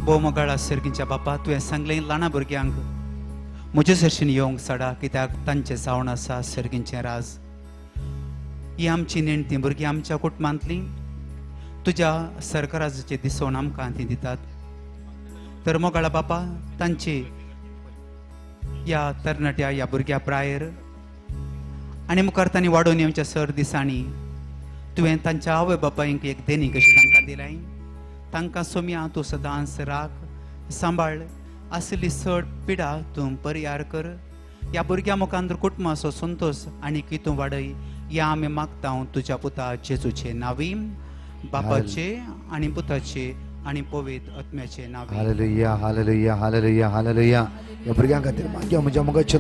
Speaker 4: भोव मोगाळ सर्गीच्या बापा, तुवें सांगलें ल्हाना भुरग्यांक म्हजे सरशीन येवंक सडा, कित्याक तांचें जावन आसा सर्गींचें राज. ही आमची नेणटी भुरगीं आमच्या कुटुंबांतलीं तुज्या सरकाराचे दिसोन आमकां ती दितात. तर मोगाळा बापा, तांची या तरणाट्या या भुरग्या प्रायर आनी मुखार तांणी वाडोवन येवच्या सर दिसांनी तुवें तांच्या आवय बापायक एक देणी कशी तांकां दिलाय. तांकां सोम्या तूं सदांच राख, सांबाळ. आसली चड पिडा तूं परिहार कर. ह्या भुरग्या मुखार कुटुंबाचो संतोष आनी कितू वाडय. या आमी मागता तुज्या पुता जेजूचे नांवी, बापाचे आनी पुताचे आणि पवित्र आत्म्याचे नाव.
Speaker 1: Hallelujah, hallelujah, hallelujah, hallelujah. या भुरग्यां खातीर मागया. म्हज्या मोगाचें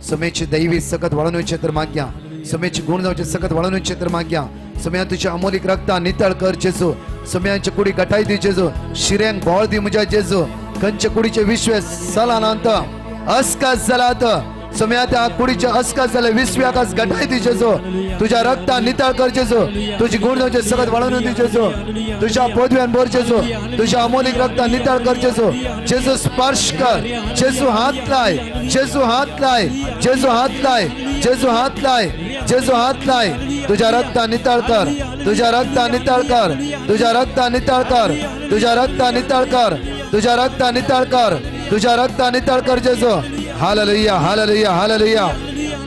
Speaker 1: समेची दैवी सकत वळून वयचे तर मागया. समेची गुण जावचे सकत वळून वयचे तर मागया. सम्या तुझ्या अमोलीक रक्ता नितळ कर जेजू. सम्यांची कुडी गटाय दी जेजू. शिऱ्यांक बोळ दी म्हज्या जेजू. खंयचे कुडीचे विश्वे सालांत अस्कास जालात. सम्या त्या कुडीच्या अस्कास जाले विश्व्याकास गटाय दी जेजू. तुझ्या रक्तान नितळ कर जेजू. तुझी गुण जावचे सकत वळून दी जेजू. तुझ्या पदव्यान भर जेजू. तुझ्या अमोलीक रक्तान नितळ कर जेजू. जेजू स्पर्श कर. जेजू हात लाय. जेजू हात लाय. जेजू हात लाय. जेजू हात लाय. जेजू हात लाय. तुझ्या रक्तान नितळ कर. तुझ्या रक्तान नितळ कर. तुझ्या रक्तान नितळ कर. तुझ्या रक्तान नितळ कर. तुझ्या रक्तान नितळ कर. तुझ्या रक्तान नितळ कर जेजू. Hallelujah, hallelujah, hallelujah,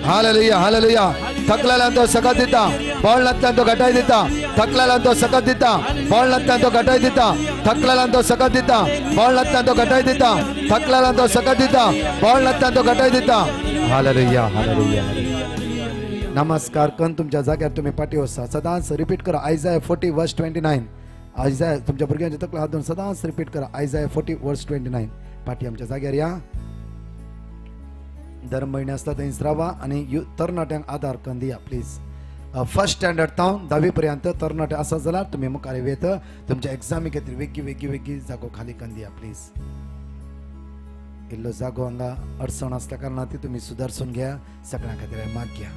Speaker 1: hallelujah, hallelujah. थकलेल्यान तो सकत दिता. बळनातल्यान तो घटाय दिता. थकलेल्यान तो सकत दिता. बळनातल्यान तो घटाय दिता. थकलेल्यान तो सकत दिता. बळनातल्यान तो घटाय दिता. थकलेल्यान तो सकत दिता. बळनातल्यान तो घटाय दिता. Hallelujah, hallelujah. नमस्कार करून तुमच्या जाग्यार तुम्ही पाठी वसा. सदांच रिपीट करा आयझाया 40:29. आयझाया तुमच्या भुरग्यांच्या तकले हात धरून सदांच रिपीट करा आयझाया 40:29. पाठी आमच्या जाग्यार या. दर म्हयने आसता थंयच रावा आनी तरणाट्यांक आदार करून दिया प्लीज. फर्स्ट स्टँडर्ड तावन 10वी पर्यंत तरणाटे आसा जाल्यार तुमी मुखार येत तुमच्या एग्जामी खातीर वेगळी जागो खाली करून दिया प्लीज. इल्लो जागो हांगा अडचण आसल्या कारणान ती तुमी सुदारसून घ्या. सगळ्यां खातीर माग्या.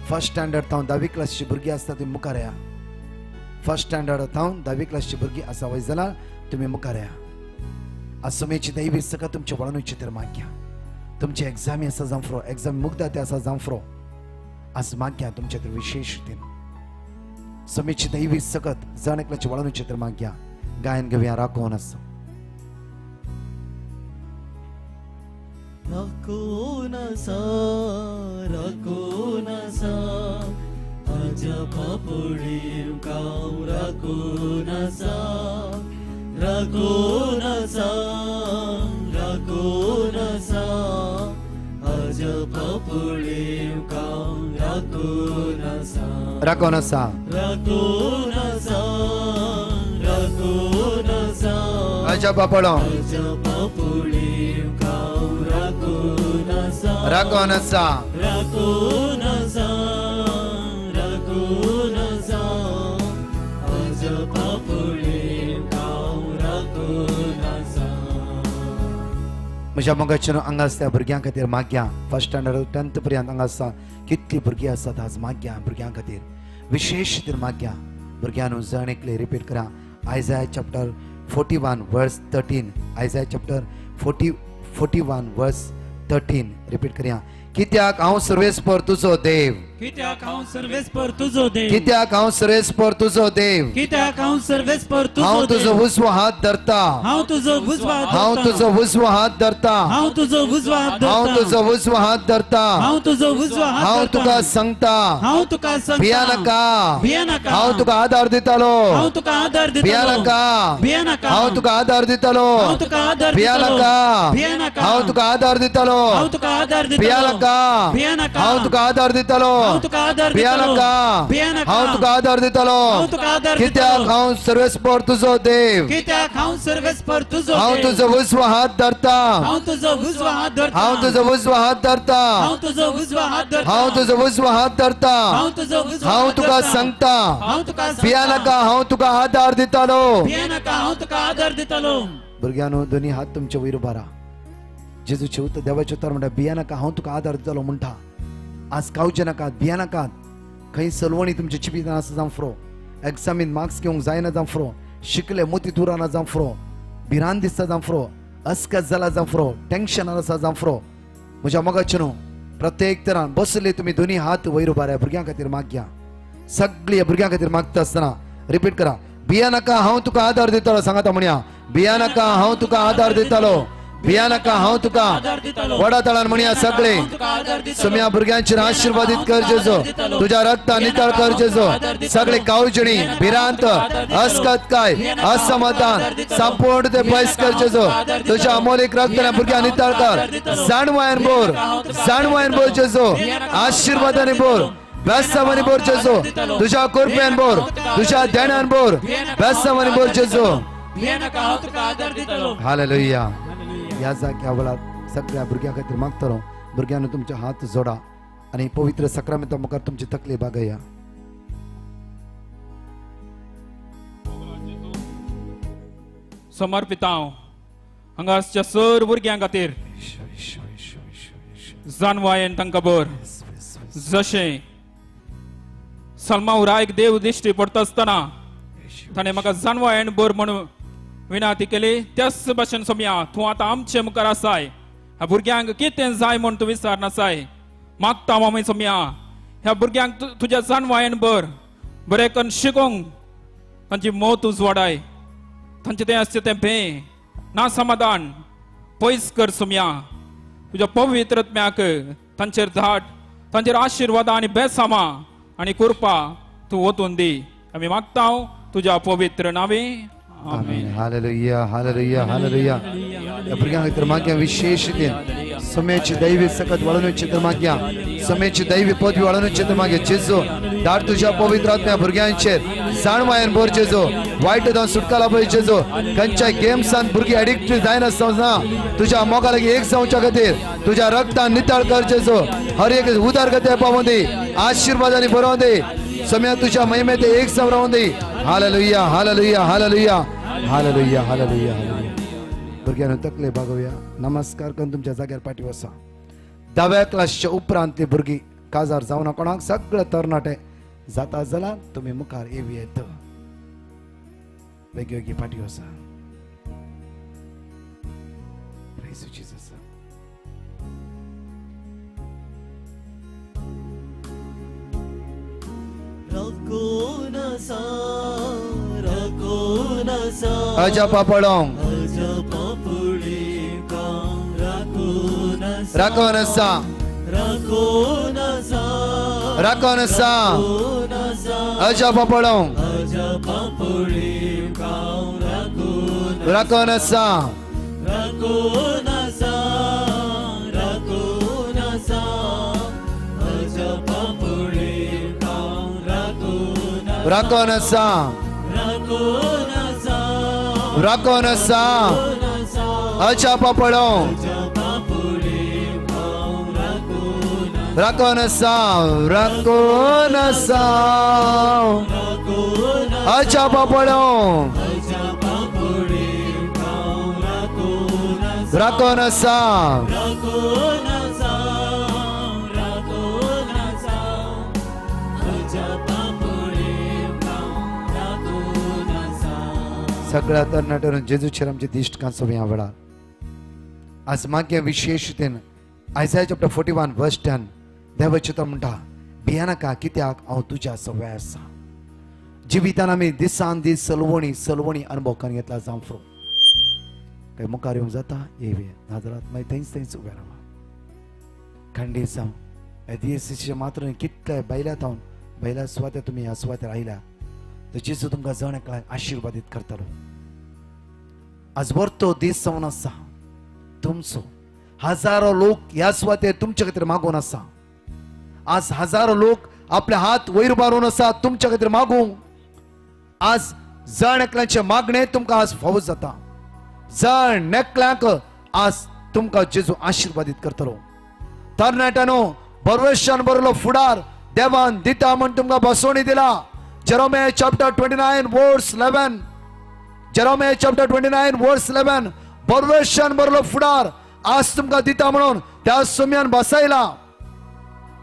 Speaker 1: फर्स्ट स्टँडर्ड तावन 10वी क्लासची भुरगीं आसता ती मुखार या. फर्स्ट स्टँडर्ड तावन 10वी क्लासची भुरगीं आसा वय जाल्यार तुमी मुखार या. असमेची दैवी सका तुमच्या वळणुची तर माग्या. तुमची एग्जामी आसा जावं फ्रो एग्जाम मुग्धा ते आसा जावं फ्रो आज माग्या तुमच्या तर विशेष दिन समेची दैवी सकत जण एकल्याची वळणुची तर माग्या. गायन घेऊया राखोन आसा.
Speaker 5: राखोनसा आजा पापुळी काव राखोनसा आजा पापुळी काव
Speaker 1: राखोन आसा. आजा पापळो राखोन आसा. म्हज्या मोगाचेर हांगा आसा त्या भुरग्यां खातीर माग्या. फर्स्ट स्टँडर्ड 10th पर्यंत हांगा आसा कितलीं भुरगीं आसात आज माग्या भुरग्यां खातीर विशेष खातीर माग्या. भुरग्यांनो जण एकले रिपीट करा. आयजाया चॅप्टर 41 वर्स 13. आयजाया चॅप्टर 41 वर्स 13 रिपीट करया. कित्याक हांव सर्वेस्पर तुजो देव.
Speaker 3: कित्याक हांव सर्वेस्पर तुजो देव.
Speaker 1: कित्याक हांव सर्वेस्पर तुजो देव.
Speaker 3: कित्याक हांव सर्वेस्पर
Speaker 1: हांव
Speaker 3: तुजो
Speaker 1: तुजो
Speaker 3: देव.
Speaker 1: उजवो हात धरता.
Speaker 3: हांव तुजो उजवा हात
Speaker 1: हांव
Speaker 3: धरता.
Speaker 1: तुजो उजवो हात धरता.
Speaker 3: हांव तुजो उजवा हात
Speaker 1: हांव
Speaker 3: धरता.
Speaker 1: तुजो उजवो हात धरता.
Speaker 3: हांव तुजो उजवा हात
Speaker 1: हांव
Speaker 3: धरता.
Speaker 1: तुका सांगता.
Speaker 3: हांव तुका सांगता.
Speaker 1: भिया नाका.
Speaker 3: भिया नाका.
Speaker 1: हांव तुका आदार दितालो.
Speaker 3: हांव तुका आदार
Speaker 1: भिया
Speaker 3: दितलो.
Speaker 1: नाका.
Speaker 3: भिया नाका.
Speaker 1: हांव तुका आदार दितालो.
Speaker 3: हांव तुका आदार
Speaker 1: भिया
Speaker 3: दितलो.
Speaker 1: नाका.
Speaker 3: भिया नाका.
Speaker 1: हांव तुका आदार दितालो.
Speaker 3: हांव तुका आदार दितलो.
Speaker 1: भिया नाका.
Speaker 3: भिया नाका.
Speaker 1: हांव तुका आदार दितालो.
Speaker 3: हांव तुका आदार
Speaker 1: भिया
Speaker 3: दितलो.
Speaker 1: नाका.
Speaker 3: भिया नाका.
Speaker 1: हांव तुका आदार दितालो.
Speaker 3: हांव तुका आदार
Speaker 1: कित्याक
Speaker 3: दितलो.
Speaker 1: हांव सर्वेस्पर तुजो देव.
Speaker 3: कित्याक हांव सर्वेस्पर तुजो
Speaker 1: हांव
Speaker 3: देव.
Speaker 1: तुजो उजवो हात धरता.
Speaker 3: हांव तुजो उजवा हात धरता.
Speaker 1: हांव तुजो उजवो हात धरता.
Speaker 3: हांव तुजो उजवा हात धरता.
Speaker 1: हांव तुजो उजवो हात धरता.
Speaker 3: हांव तुजो उजवा
Speaker 1: हांव
Speaker 3: हात
Speaker 1: तुका
Speaker 3: धरता.
Speaker 1: सांगता.
Speaker 3: हांव तुका सांगता.
Speaker 1: भिया नाका. हांव तुका आदार दितालो.
Speaker 3: भिया नाका. हांव तुका आदार दितलो.
Speaker 1: भुरग्यांनो दोन्ही हात तुमच्या वयर उबारा. जेजूचे उतर देवाचे उतर म्हणटा भिया नाका. हांव तुका आदार दितलो म्हणटा. आज कावचे नाकात. भिया नाकात. खंय सलवणी तुमच्या चिपितान आसा जावं फ्रो एग्जामीन मार्क्स घेवंक जायना जावं फ्रो शिकले मोती दुराना जावं फ्रो भिरांत दिसता जावं फ्रो अस्कत जाला जावं फ्रो टेन्शनान आसा जावं फ्रो म्हज्या मोगाचे न्हू प्रत्येक तरान बसले तुमी दोन्ही हात वयर उबारा. भुरग्यां खातीर मागया. सगळी भुरग्यां खातीर मागता आसतना रिपीट करा. भिया नाका. हांव तुका आदार दितलो. सांगाता म्हणया. भिया नाका. हांव तुका आदार दितलो. भिया नाका. हांव तुका वडा तळान म्हणया. सगळे सुम्या भुरग्यांचेर आशीर्वादीत कर जेजो. तुझ्या रक्ता नितळ कर जेजो. सगळे कावजणी भिरांत अस्कत काय असमाधान संपूर्ण ते पयस कर जेजो. तुझ्या अमोलिक रक्ताने भुरग्यां नितळ कर. जाणवायन बोर जेजो. आशीर्वादाने बोर. बेस्तावानी बोर जेजो. तुझ्या कृपेन बोर. तुझ्या ध्यानान बोर. बेस्तावानी बोर जेजो. हालेलुया. ह्या जाग्या वेळार सगळ्या भुरग्यां खातीर मागतलो. भुरग्यांनो तुमचे हात जोडा आनी पवित्र सक्रामेंता मुखार तुमची तकली बागया.
Speaker 6: समर्पित हांगाच्या सर भुरग्यां खातीर जानवायन तांकां बर जशें सलमाउरायक देव दिश्टी पडटा आसतना ताणें म्हाका जानवायन बर म्हणून विनंती केली. त्याच भाशेन सोम्या तूं आतां आमचे मुखार आसाय. ह्या भुरग्यांक कितें जाय म्हूण तूं विचारनासाय. मागता आमी सोम्या ह्या भुरग्यांक तुज्या जानवायन बरें करून शिकोवंक तांची मौत उजवाडाय. तांचे तें आसचें तें भें ना समाधान पयस कर सोम्या. तुज्या पवित्र आत्म्याक तांचेर धाड. तांचेर आशिर्वाद आनी बेसामा आनी कृपा तूं ओतून दी. आमी मागता तुज्या पवित्र नावे. आमेन.
Speaker 1: हालेलुया. हालेलुया. हालेलुया. ह्या भुरग्यां खातीर मागया विशेष रितीन समेची दैवी सकत वळणूची तर मागया समेची दैवी पदवी वळणूची तर मागे जेजू धाड तुझ्या पवित्र आत्म्या भुरग्यांचेर जाणवायन बोर जेजू वाईट जावन सुटका लाभय जेजू खंयच्या गेम्सान भुरगीं एडिक्ट जायना समजना तुझ्या मोगा लागीं एक जावच्या खातीर तुझ्या रक्तान नितळ कर जेजू हर एक उदार गती पावून दी आशीर्वादांनी भरोवन दी सम्या तुझ्या महिमेत एक सम रावून दी hallelujah hallelujah hallelujah hallelujah hallelujah hallelujah भुरग्यांनो तकले भागोवया नमस्कार करून तुमच्या जाग्यार पाठी वसा 10व्या क्लासच्या उपरांतली भुरगीं काजार जावना कोणाक सगळे तरणाटे जाता जाल्यार तुमी मुखार येवी येत वेगवेगळी पाठी वसा Praise you, Jesus. अजा पापडों राकोनसा राकोनसा अजा पापडों राकोनसा राकोनसा राकोनसा अच्छा पापड़ों राकोनसा राकोनसा अच्छा पापड़ों राकोनसा सगळ्या तरणाट्यान जेजूचेर आमचे दिश्ट कांसोव ह्या वेळार आज मागे विशेषतेन आयसाया चॅप्टर 41 वर्स 10 देवाचे तो म्हणटा भियानाका कित्याक हांव तुज्या सवय आसा जिवितान आमी दिसान दीस सलवणी अनुभव करून घेतला जावं फ्रो काही मुखार येवंक जाता येवी नाजाल्यार मागीर थंयच उबे रावा खंडीत जावं दिसाचे मात्र कितले बैला स्वात्या तुमी ह्या स्वात्यार आयल्या तर जेजू तुमकां जण एकल्याक आशीर्वादीत करतलो आज वर्तो दीस जावन आसा तुमचो हजारो लोक ह्या सुवातेर तुमचे खातीर मागून आसा आज हजारो लोक आपले हात वयर बारून आसा तुमच्या खातीर मागूंक आज जण एकल्याचे मागणे तुमकां आज फावो जाता जण एकल्याक आज तुमकां जेजू आशीर्वादीत करतलो तरणाट्यानो बरवेशान बरलो फुडार देवान दिता म्हण तुमकां बसवणी दिला Jeremiah chapter 29 verse 11 Jeremiah chapter 29 verse 11 बरवेशान बरलो फुडार आज तुमकां दिता म्हणून त्या सोम्यान बसयला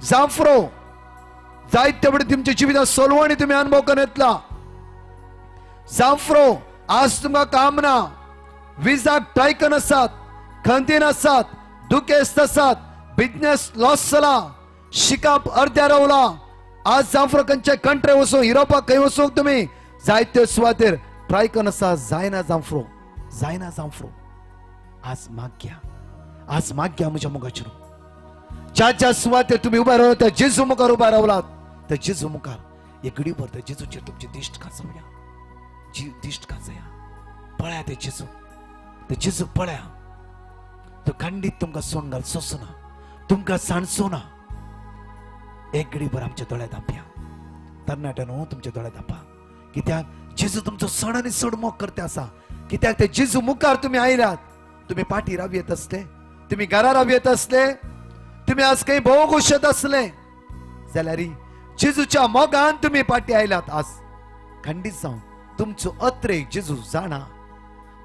Speaker 1: जाफरो जायते बडे तुमच्या जिवितांत सोलवणी तुम्ही अनुभव करून येतला जाफरो आज तुमकां काम ना विजाक ट्रायकन आसात खंतीन आसात दुखेस्त आसात बिझनेस लॉस जाला शिकाप अर्द्या रावला आज जाफरो खंयचे कंट्री वचूं युरोपाक खंय वचूंक तुमी जायत्यो सुवातेर ट्राय करून आसा जायना जाफरो आज माग्या म्हज्या मुखाचेर ज्या सुवातेर तुमी उबे रावला त्या जेजू मुखार उबे रावलात त्या जेजू मुखार एक घडी भर त्या जेजूचेर तुमचे दिश्ट कांसया पळया ते जेजू पळया तो खंडीत तुमकां सोन घाल सोसना तुमकां सांडसोना एक घडी भर आमच्या दोळ्यात दांप्या तरणाट्यानो तुमच्या दोळ्यात दांपा कित्याक जेजू तुमचो सण आनी सड मोग करते आसा कित्याक ते जेजू मुखार तुमी आयल्यात तुमी पाठी राव येत असले तुमी घरा राव येत असले तुमी आज खंय भोवंक उशेत असले जाल्यार जेजूच्या मोगान तुमी पाठी आयल्यात आज खंडीत जावन तुमचो अत्रेक जेजू जाणा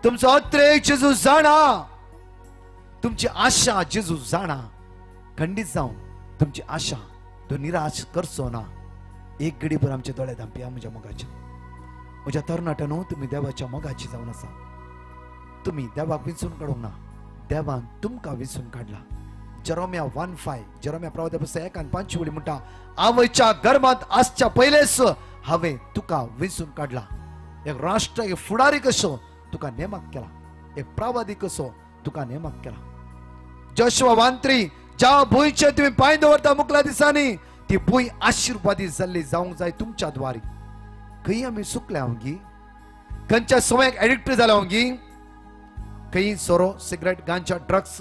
Speaker 1: तुमचो अत्रेक जेजू जाणा तुमची आशा जेजू जाणा खंडीत जावन तुमची आशा तो निराश करचो ना एक घडी भर आमचे दोळे धांपया म्हज्या मोगाचे म्हज्या तरणाट्यानो तुमी देवाच्या मोगाची जावन आसा तुमी देवाक विंचून काडूंक ना देवान तुमकां विंचून काडला जेरोमिया 1:5 जेरोमिया प्रवादी पुस्तक 1:5 वेळी म्हणटा आवयच्या गर्भांत आसच्या पयलेच हांवें तुका विंचून काडला एक राष्ट्र एक फुडारी कसो तुका नेमक केला एक प्रवादी कसो तुका नेमक केला जोशुआ 1:3 ज्या भुंयचे तुम्ही पांय दवरता मुखल्या दिसांनी ती भुंय आशीर्वादी जाल्ली जावंक जाय तुमच्या द्वारी खंय आमी सुकल्या गी खंयच्या सवयक एडिक्ट जाल्या गी खंय सोरो सिगरेट गांजा ड्रग्स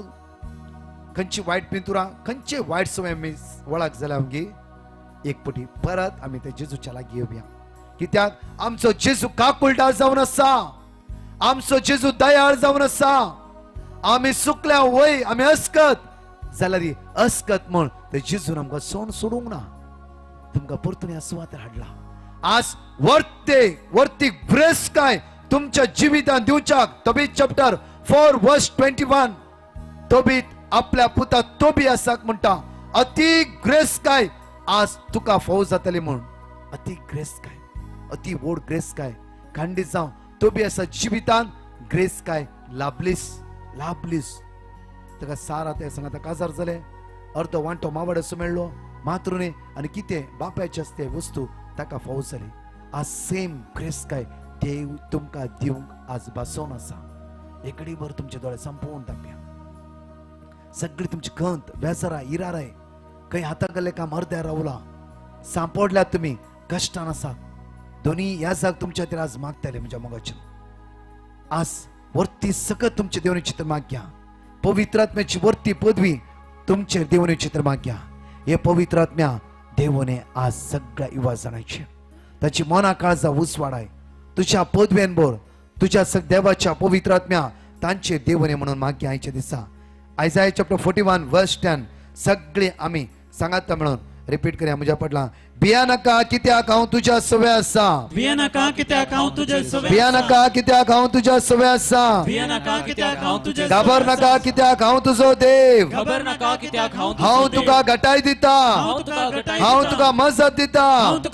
Speaker 1: खंयची वायट पिंतुरा खंयचे वायट सवय आमी वळख जाल्यार आमगे एक पटी परत आमी त्या जेजूच्या लागीं येवया कित्याक आमचो जेजू काकुळटाळ जावन आसा आमचो जेजू दयाळ जावन आसा आमी चुकल्या वय आमी अस्कत जाल्यार ही अस्कत म्हण ते जेजून आमकां सोण सोडूंक ना तुमकां परतून ह्या सुवातेर हाडला आज वर्ती ग्रेस काय तुमच्या जिवितांत दिवच्याक तोबीत चॅप्टर 4 वर्स 21 तोबीत आपल्या पुता तोबी आसाक म्हणटा अति ग्रेस काय आज तुका फावो जातली म्हण अति ग्रेस काय अति व्हड ग्रेस काय खंडीत जावं तोबी आसा जिवितांत ग्रेस काय लाभलीस ताका सारा ते सांगात काजार जाले अर्ध वांटो मावड असो मेळ्ळो मातृने आनी कितें बापायचे असते वस्तू ताका फावो जाली आज सेम ग्रेस काय देव तुमकां दिवंक आज बसोवन आसा एकडी भर तुमचे दोळे संपवून धापया सगळी तुमची खंत बेजारां इराराय खंय हाताक गेले काम अर्द्या रावला सांपडल्यात तुमी कश्टान आसात दोनी ह्या जाग तुमच्या खातीर आज मागताले म्हज्या मोगाचे आज वर्ती सकत तुमचे देवनी चित्र माग्या पवित्र आत्म्याची वर्ती पदवी तुमचे देवनी चित्र माग्या हे पवित्र आत्म्या देवने आज सगळ्या युवा जाणांचे ताची मना काळजा उसवाडाय तुझ्या पदवेन बोर तुझ्या देवाच्या पवित्र आत्म्या तांचे देवने म्हणून माग्या आयच्या दिसा आयजाया चॅप्टर 41 वर्स 10 सगळे आमी सांगात म्हणून रिपीट करया म्हज्या पडला भिया नाका कित्याक हांव तुज्या सवे आसा
Speaker 3: भिया नाका कित्याक हांव तुजे सवे
Speaker 1: भिया नाका कित्याक हांव तुज्या सवे आसा
Speaker 3: भिया नाका कित्याक हांव तुजे
Speaker 1: घाबर नाका कित्याक हांव तुजो देव
Speaker 3: खबर नाका कित्याक
Speaker 1: हांव तुका घटाय दिता हांव तुका मजत दिता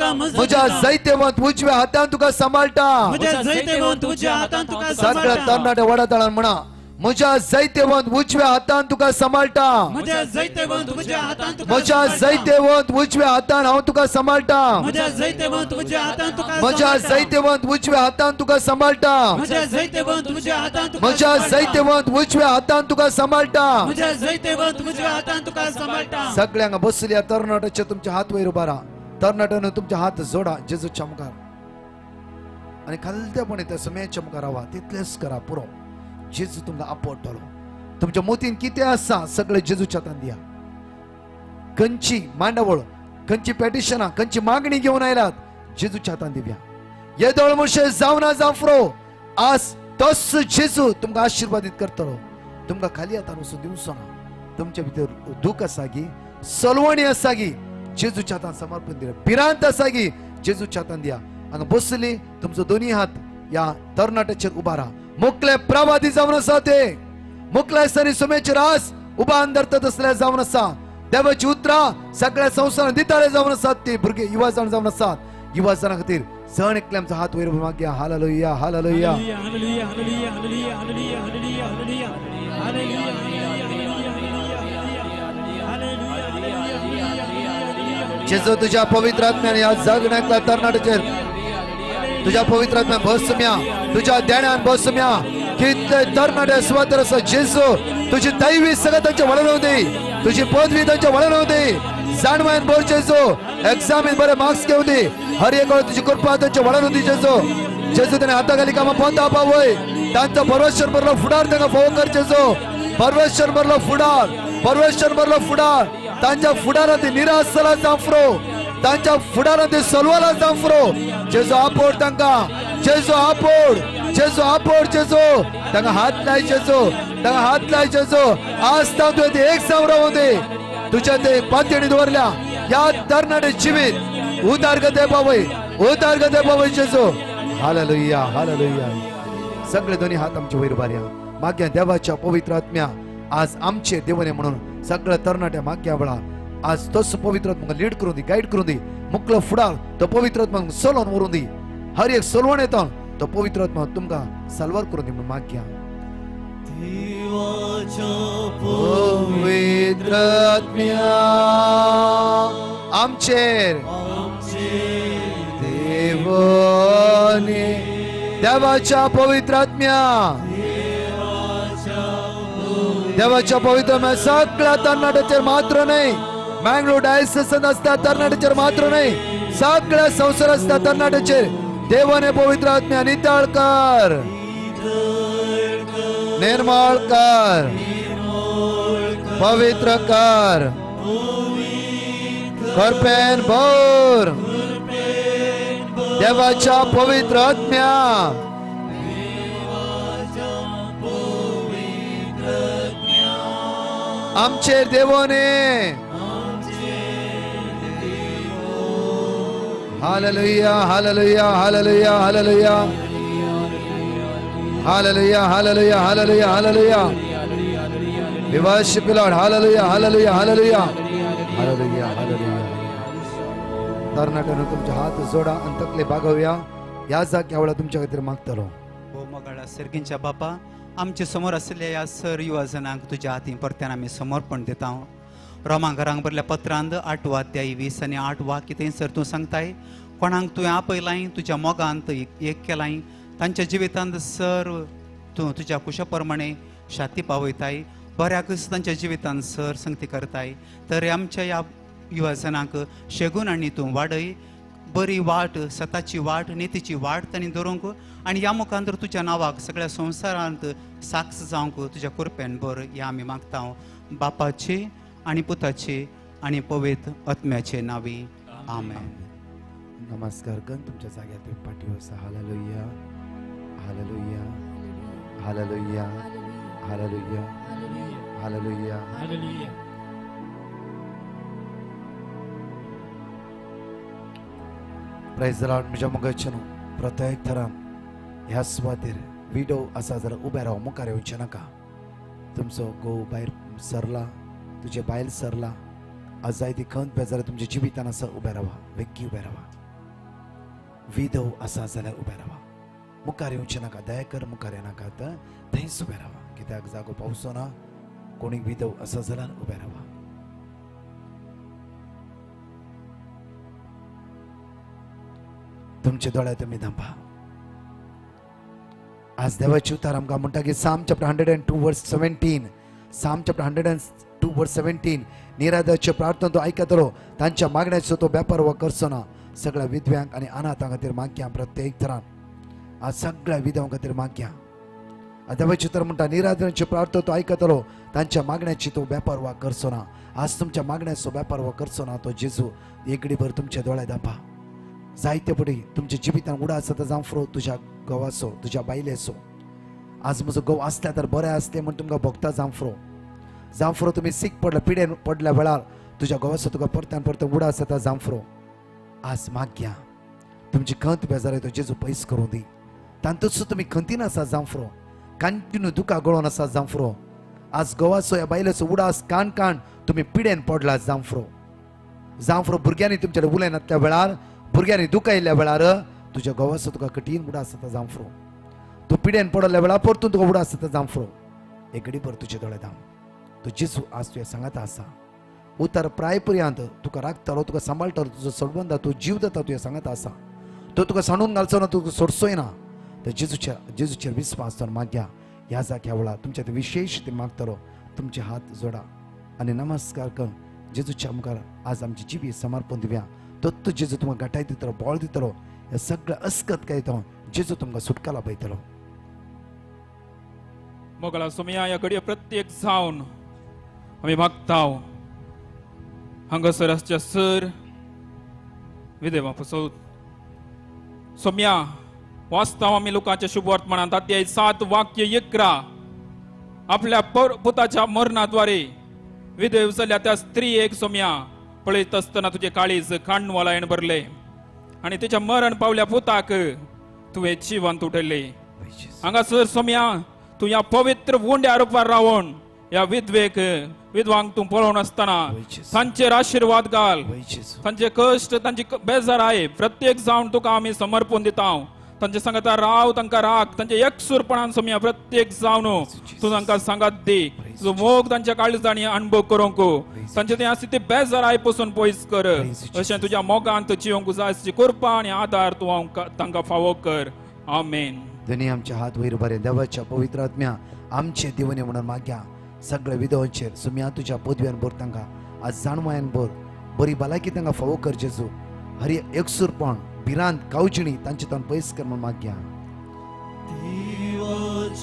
Speaker 1: म्हज्या जैतेवंत उजव्या हातान तुका सांबाळटा
Speaker 3: म्हज्या जैतेवंत उजव्या हातान तुका
Speaker 1: सगळ्या तरणाट्या वडातळान म्हणा म्हज्या जैतेवंत उजव्या हातान तुका सांबाळटा
Speaker 3: म्हज्या जैतेवंत उजव्या हातान तुका
Speaker 1: म्हज्या जैतेवंत उजव्या हातान हांव तुका सांबाळटा
Speaker 3: म्हज्या जैतेवंत उजव्या हातान तुका
Speaker 1: म्हज्या जैतेवंत उजव्या हातान तुका सांबाळटा
Speaker 3: म्हज्या जैतेवंत उजव्या हातान तुका
Speaker 1: म्हज्या जैतेवंत उजव्या हातान तुका सांबाळटा
Speaker 3: म्हज्या जैतेवंत उजव्या हातान तुका सांबाळटा
Speaker 1: सगळ्यांक बसल्या तरणाट्याचे तुमचे हात वयर उबा राहा तरणाट्यान तुमचे हात जोडा जेजूच्या मुखार आणि खालत्यापणे त्या समयाच्या मुखार रावा तितलेच करा पुरो जेजू तुमकां आपडटलो तुमच्या मोतीन कितें आसा सगळे जेजूच्या हातान दिया खंयची मांडावळ खंयची पॅटिशनां खंयची मागणी घेवन आयलात जेजूच्या हातान दिव्या येदोळ मुशे जावना जाफरो आज तोच जेजू तुमकां आशिर्वादीत करतलो तुमकां खाली हातान वचून दिवचो ना तुमच्या भितर दूख आसा गी सलवणी आसा गी जेजूच्या हातान समर्पण दिया भिरांत आसा गी जेजूच्या हातान दिया हांगा बसली तुमचो दोनी हात या तरणाट्याचेर उबा राहा मुकले प्रवादी जावन आसा ते मुकल्या दिसांनी सुमेचेर आज उबा धरतात असले जावन आसा देवाची उतरां सगळ्या संवसारान दिताळे जावन आसात ते भुरगे युवा जाण जावन आसात युवा जाणां खातीर जण एकले आमचो हात वयर मागया हालेलुया हालेलुया जेजू तुझ्या पवित्र आत्म्याने या जगण्यातल्या तरणाट्याचेर तुझ्या पवित्र आत्म्यान बसम्या तुझ्या ध्यानान बसम्या कितले तरणाटे स्वातर आसा जेजू तुझी दैवी सगळं तांच्या वळण दी तुझी पदवी तांच्या वळण दी जाणवायन बोर जेजू एक्झामीन बरे मार्क्स घेऊ दी हर एक वेळ तुझी कृपा तांच्या वळण दी जेजू जेजू ताणे हाताखाली कामां पोंदा पावय तांचो परमेश्वर बरलो फुडार तांकां फोव कर जेजू परमेश्वर बरलो फुडार तांच्या फुडारात निराश जाला जाफरो तांच्या फुडारात सलवाला जाफरो जेजू आपोड तांकां जेजू आपोड जेजू तांकां हात लाय जेजू आज तांतू ते एक जावन रावूं दे तुझ्या ते पातळी दवरल्या या तरणाटे जिवीत उदार गते पावय जेजू हालेलुया हालेलुया सगळे दोन्ही हात आमचे वयर उबारया माग्या देवाच्या पवित्र आत्म्या आज आमचे देवने म्हणून सगळ्या तरणाट्या माग्या वेळा आज तोच पवित्र आत्मा लीड करून दी गाईड करून दी मुकलो फुडार तो पवित्र आत्मा सोलोन वरून दी हर एक सोलवण येता तो पवित्र आत्मा तुमकां साल्वार करून दी म्हणून माग्या
Speaker 5: देवाच्या
Speaker 1: पवित्र आत्म्या आमचेर देवाने देवाच्या पवित्र आत्म्या देवाच्या पवित्र सगळ्या तरणाट्याचेर मात्र नाही मँगलोर डायसेसन असता तरणाट्याचेर मात्र नाही सगळ्या संसार असता तरणाट्याचेर देवाने पवित्र आत्म्या नितळ कर निर्मळ कर पवित्र कर करपेन भर देवाच्या पवित्र आत्म्या आमचेर देवोने hallelujah hallelujah hallelujah hallelujah hallelujah hallelujah hallelujah hallelujah We worship you, Lord. Hallelujah, hallelujah, hallelujah. Hallelujah, hallelujah. तरणाट्यानं तुमचे हात जोडा आणि तकले भागवूया. या जाग्यावर तुमच्या खातीर मागतलो.
Speaker 4: हो मोगाळा सर्गींच्या बापा आमचे समोर असलेल्या या सर युवा जनांक तुझ्या हाती परत्यान आम्ही समर्पण दिता रोमांकरांक बरल्या पत्रांत 8 अध्याय 20 आणि 8 वाक्य ते सर तूं सांगताय कोणाक तुवें आपयलाय तुझ्या मोगांत एक केलाय तांच्या जिवितांत सर तूं तुझ्या कुशा प्रमाणे शाती पावयताय बऱ्याकच तांच्या जिवितांत सर संगती करताय तर आमच्या या युवा जनांक शेगून आनी तूं वाडय बरी वाट सताची वाट नेतीची वाट तांणी धरूंक आनी ह्या मुखांतर तुज्या नांवाक सगळ्या संवसारांत साक्ष जावंक तुज्या कृपेन बर हें आमी मागता बापाचे आनी पुताचे आनी पवित्र आत्म्याचे नांवी आमेन.
Speaker 1: नमस्कार गण तुमच्या जाग्यार तुम्ही पाठी वसा. Hallelujah hallelujah hallelujah hallelujah hallelujah.
Speaker 6: Hallelujah.
Speaker 1: Praise the Lord. म्हज्या मोगाचें प्रत्येक थरान ह्या सुवातेर विडो आसा जाल्यार उबे राव मुखार येवचें नाका. तुमचो घोव भायर सरला तुजे बायल सरला आज जाय ती खंत बेजार तुमच्या जिवितान आसा उबे रावा वेग्गी उबे रावा. विधो आसा जाल्यार उबे रावा मुखार येवचें नाका. दया कर मुखार येनाका थंयच उबे रावा कित्याक जागो पावसो ना. कोणी विधव आसा जाल्यार उबे रावा. तुमचे दोळे तुमी धांपा. आज देवाची उतार आमकां म्हणटा की साम चॅप्टर 102 वर्स 17 साम चॅप्टर 102 वर्स 17 निराधाचे प्रार्थना तो आयकतलो तांच्या मागण्याचो तो बेपारवा करचो ना. सगळ्या विधव्यांक आनी अनाथां खातीर मागया प्रत्येक तरान. आज सगळ्या विधवां खातीर मागया. देवाची उतार म्हणटा निराधाराची प्रार्थना तो आयकतलो तांच्या मागण्याची तो बेपारवा करचो ना. आज तुमच्या मागण्याचो बेपारवा करचो ना तो जेजू एक भर तुमचे दोळे धांपा. जायते पडी तुमच्या जिवितान उडास जाता जावं फ्रो तुज्या घोवाचो तुज्या बायलेचो. आज म्हजो घोव आसल्या तर बरें आसलें म्हण तुमकां भोगता जावं फ्रो तुमी सीक पडला पिडेन पडल्या वेळार तुज्या घोवाचो तुका परत्यान परत उडास जाता जावं फ्रो. आज मागया तुमची खंत बेजार तो जेजू पयस करूं दी. तांतूच तुमी खंतीन आसा जावं फ्रो कंटिन्यू दुखा गळोन आसा जावं फ्रो. आज घोवाचो या बायलेचो उडास काण काण तुमी पिडेन पडला जावं फ्रो भुरग्यांनी तुमच्या उलयनातल्या वेळार भुरग्यांनी दुख आयिल्ल्या वेळार तुज्या घोवाचो तुका कठीण उडास जाता जावं फ्रो. तूं पिडेन पडल्या वेळार परतून तुका उडास जाता जावं फ्रो. एक भर तुजे दोळे धांव. तो जेजू आज तुवें सांगता आसा उतर प्राय पर्यंत तुका राखतलो तुका सांबाळटलो तुजो सोडबंद तूं जीव जाता तुवें सांगता आसा. तो तुका सांडून घालचो ना तुका सोडचोय ना. तर जेजूचेर विस्वास तर मागया. ह्या जाग्या वेळार तुमच्या विशेष ते मागतलो तुमचे हात जोडा आनी नमस्कार कर जेजूच्या मुखार आज आमची जिवी समर्पण दिवया. तो जेजू तुमकां घटाय दितलो बळ दितलो. हे सगळें अस्कत काय तो जेजू तुमकां सुटका लाभयतलो.
Speaker 6: मोगला सोमया या घडये प्रत्येक जावन आम्ही मागताव हांगासर आसच्या सर विधवा पसो सोम्या वाचताव आम्ही लोकांच्या शुभ वर्तमानात अध्याय 7 वाक्य 11 आपल्या पुताच्या मरणाद्वारे विधव जाल्ल्या त्या स्त्री एक सोम्या पळयत असताना तुझे काळीज खांडवालायन भरले आणि तिच्या मरण पावल्या पुताक तुवें जिवंत उठयले. हांगासर सोम्या तू या पवित्र वोंड्या रूपार रावून या विधवांक तू पळोवन असताना तांचेर आशीर्वाद घाल. तांचे कष्ट तांची बेजार आहे प्रत्येक जावन तुका आम्ही समर्पण दिता. तांचे सांगता राव तांकां राख तांचे एकसुरपणान सोम्या प्रत्येक जावन तू तांकां सांगात दी. तुजो मोग तांच्या काळजांनी अनुभव करूंक तांचे ते आसा ते बेजार आय पसून पयस कर. अशें तुज्या मोगांत जिवंक जाय अशी कृपा आनी आदार तूं तांकां फावो कर. आमेन.
Speaker 1: दोनी आमचे हात वयर बरे देवाच्या पवित्र आत्म्या आमचे दिवने म्हणून मागया. सगळ्या विधवांचेर सुम्या तुज्या पदव्यान भर तांकां आज जाणवायन भर बरी भलायकी तांकां फावो कर जेजू. हरी एकसुरपण भिरांत कावजिणी तांचे तन पयस कर म्हूण मागया.
Speaker 5: देवाचे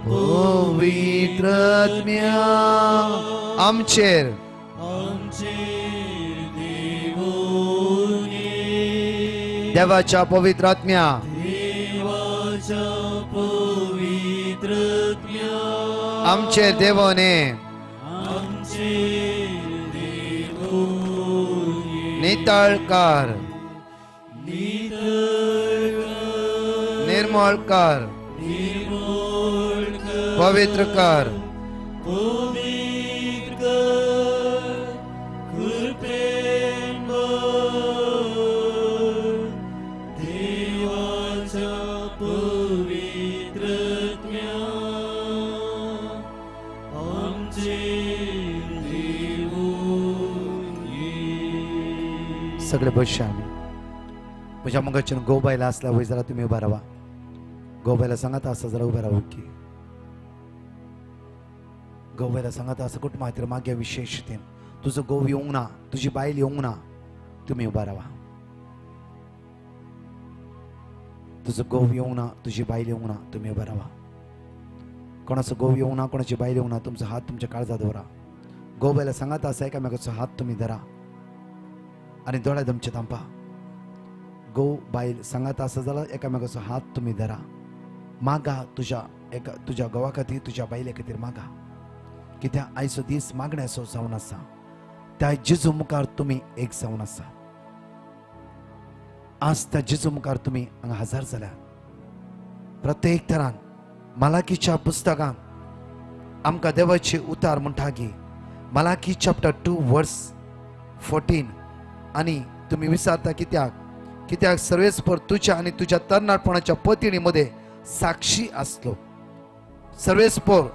Speaker 1: पवित्र आत्म्या आमचेर
Speaker 5: आमचे देवोने
Speaker 1: देवाच्या पवित्र आत्म्या
Speaker 5: देवाच्या पवित्रत्म्या
Speaker 1: आमचेर देवाने
Speaker 5: आमचे देवोने
Speaker 1: नितळकार निर्मळकार पवित्र कर
Speaker 5: पवित्र कृपेन देवाच्या पवित्रत्म्या आमचे देवोने
Speaker 1: सगळे बसशे आम्ही म्हज्या मगाच्यान गोबायला असला वय जरा तुम्ही उभा राहा गोबायला सांगात असं जरा उभा राहू की गोव्याला सांगत असं कुठं मात्र मागे विशेषतेन तुझं गोव येऊंक ना तुझी बायल येऊंक ना तुम्ही उभा राहा तुझं गोव येऊंक ना तुझी बायल येऊंक ना तुम्ही उभा राहा कोणाचं गोव येऊंक ना कोणाची बायल येऊंक ना तुमचा हात तुमच्या काळजात धरा गोव्याला सांगत असं एकामेकाचो हात तुम्ही धरा आणि दोळ्या तुमचे तांपा गो बायल सांगत असं जाल्यार एकामेकाचो हात तुम्ही धरा मागा तुझ्या गोवा खातीर तुझ्या बायले खातीर मागा कित्याक आयचो दीस मागण्याचो जावन आसा त्या जेजू मुखार तुम्ही एक जावन आसा आज त्या जेजू मुखार तुम्ही हांगा हजर जाल्या प्रत्येक तरान मलाकीच्या पुस्तकांत आमकां देवाचे उतार म्हणटा की मलाकी चॅप्टर 2 वर्स 14 आणि तुम्ही विचारता कित्याक सर्वेस्पर तुझ्या आणि तुझ्या तरणाटपणाच्या पतिणीमध्ये साक्षी असलो सर्वेस्पर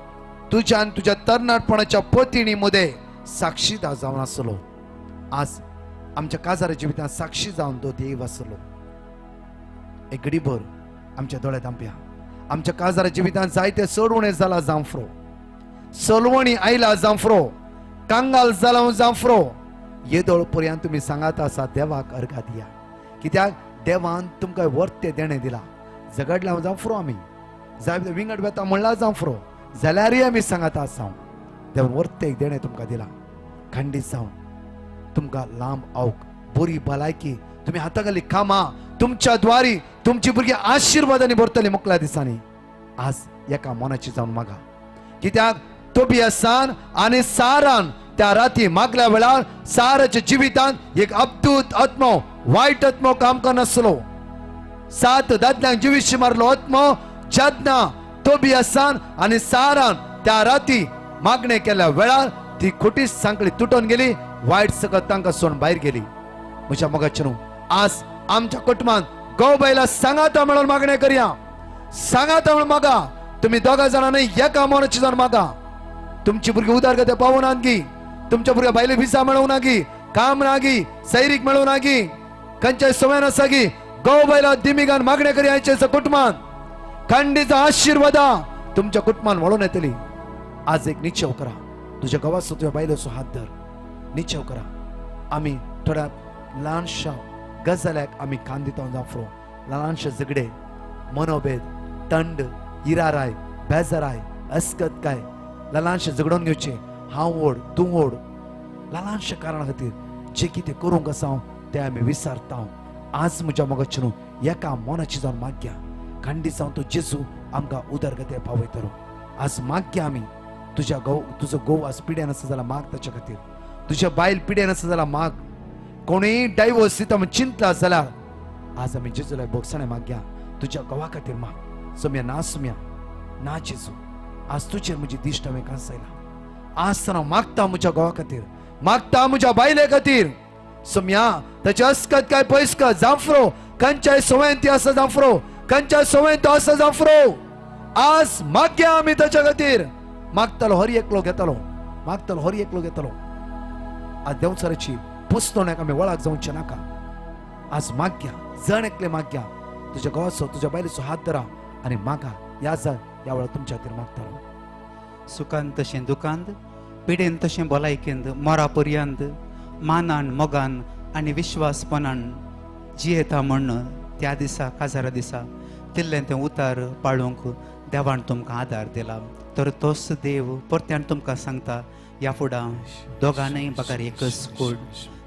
Speaker 1: तुझ्या आणि तुझ्या तरणाटपणाच्या पतिणीमध्ये साक्षीदार जावन आसलो आज आमच्या काजारा जिवितांत साक्षी जावन तो देव आसलो एक घडीभर आमच्या दोळ्यांत आमप्या आमच्या काजारा जिवितांत जायते चडवणे जाला जांफ्रो सलवणी आयला जांफ्रो कांगाल जाला जांफ्रो येदोळ पर्यंत तुम्ही सांगात आसा देवाक अर्घा दिया कित्याक देवान तुमकां वर्ते देणे दिला झगडला जांफ्रो आमी जाय विंगड वेता म्हणला जांफ्रो जाल्यारय आमी सांगात आसा देवान वर्ते देणे तुमकां दिला खंडीत जावन तुमकां लांब आवक बरी भलायकी तुम्ही हाताखाली कामां तुमच्या द्वारी तुमची भुरगीं आशिर्वादांनी भरतली मुकल्या दिसांनी आज एका मनाची जावन मागा कित्याक तोबियासान आणि सारान त्या राती मागल्या वेळार साराच्या जिवितांत एक अब्दूत आत्मो वायट आत्मो काम करनासलो 7 दादल्यांक जिवीशी मारलो आत्मो जदना तोबियासान आणि सारान त्या राती मागणे केल्या वेळार ती खोटी सांकळी तुटून गेली वायट सकत तांकां सोडून भायर गेली म्हज्या मोगाचेर आज आमच्या कुटुंबांत गौबायला सांगाता म्हणून मागणे करया सांगाता म्हणून मागा तुम्ही दोगा जाणांनी एका मनाची जावन मागा तुमची भुरगीं उदारगती पावूं नागी तुमच्या भुरग्या बायले विसा मेळूं नागी काम नागी सैरीक मेळूं नागी खंयच्याय सवयन आसा की गौबायला दिमिगान मागणे करया कुटुंबांत खंडीचा आशीर्वाद तुमच्या कुटुंबान वळून येतली आज एक निश्चय करा तुझ्या गावाचो तुझ्या बायलेचो हात धर निश्चय करा आम्ही थोड्या ल्हानशा गजाल्याक आम्ही कान दिता जावफ्रो ल्हानशे झगडे मनोभेद तंड इराराय बेजाराय अस्कतकाय ल्हानशे झगडोन घेवचे हांव ओड तूं ओड ल्हानशे कारणा खातीर जे कितें करूंक आसा ते आमी विसरता आज म्हज्या मोगाचेर एका मनाची जावन मागया खंडीत जावन तो जेजू आमकां उदरगती पावयतलो आज मागया आमी तुजो घोव आज पिड्यान आसा जाल्यार माग ताच्या खातीर तुज्या बायल पिड्यान आसा जाल्यार माग कोणीय डायवोर्स दिता म्हण चिंतला जाल्यार आज आमी जेजूला बोगसणे मागया तुज्या घोवा खातीर माग सोम्या ना जेजू आज तुजेर म्हजी दिश्ट हांवें कांसायला आज तर हांव मागता म्हज्या घोवा खातीर मागता म्हज्या बायले खातीर सोम्या ताचे अस्कत काय पयस्कत जांफ्रो खंयच्याय सवयन ती आसा जांफ्रो खंयच्याय सवयन तो आसा जांफ्रो आज मागया आमी ताच्या खातीर मागतलो हर एकलो घेतलो मागतलो हर एकलो घेतलो आज देवचाराची पुस्तोण्याक आमी वळाक जावचे नाका आज मागया जण एकले मागया तुज्या घोवाचो तुज्या बायलेचो हात धरा आनी मागा ह्या वेळार तुमच्या खातीर मागतलो
Speaker 4: सुखांत तशें दुखांत पिडेन तशें भलायकेंत मोरा पर्यंत मानान मोगान आनी विश्वासपणान जियेता म्हण त्या दिसा काजारा दिसा दिल्लें तें उतार पाळूंक देवान तुमकां आदार दिला तर तोच देव परत्यान तुमकां सांगता ह्या फुडां दोगांनय म्हाका एकच कूड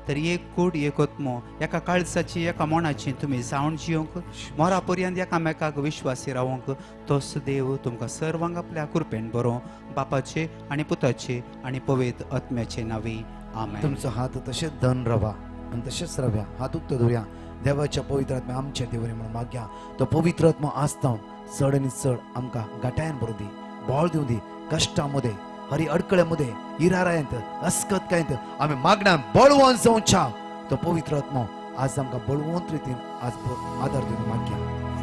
Speaker 4: तर एक कूड एक आत्मो एका काळजाची एका मोणाची तुमी जावन जिवंक मोरा पर्यंत एकामेकाक विश्वासी रावंक तोच देव तुमकां सर्वांक आपल्या कृपेन बरो बापाचे आनी पुताचे आनी पवित्र आत्म्याचे नांवी आमेन.
Speaker 1: तुमचो हात तशेंच धन रवा आणि तशेंच रव्या हात उक्त धरुया देवाच्या पवित्र आत्मे आमचे देवरे म्हणून मागया तो पवित्र आत्मा आसता चड आनी चड आमकां गाठायन भरू दी बळ दिवं दी कश्टामध्ये हरी अडकळ्यामध्ये इरारायंत अस्कतकायंत आम्ही मागण्या बळवंत जावच्या तो पवित्र आत्मा आज आमकां बळवंत रितीन आज आदार दिवन मागया.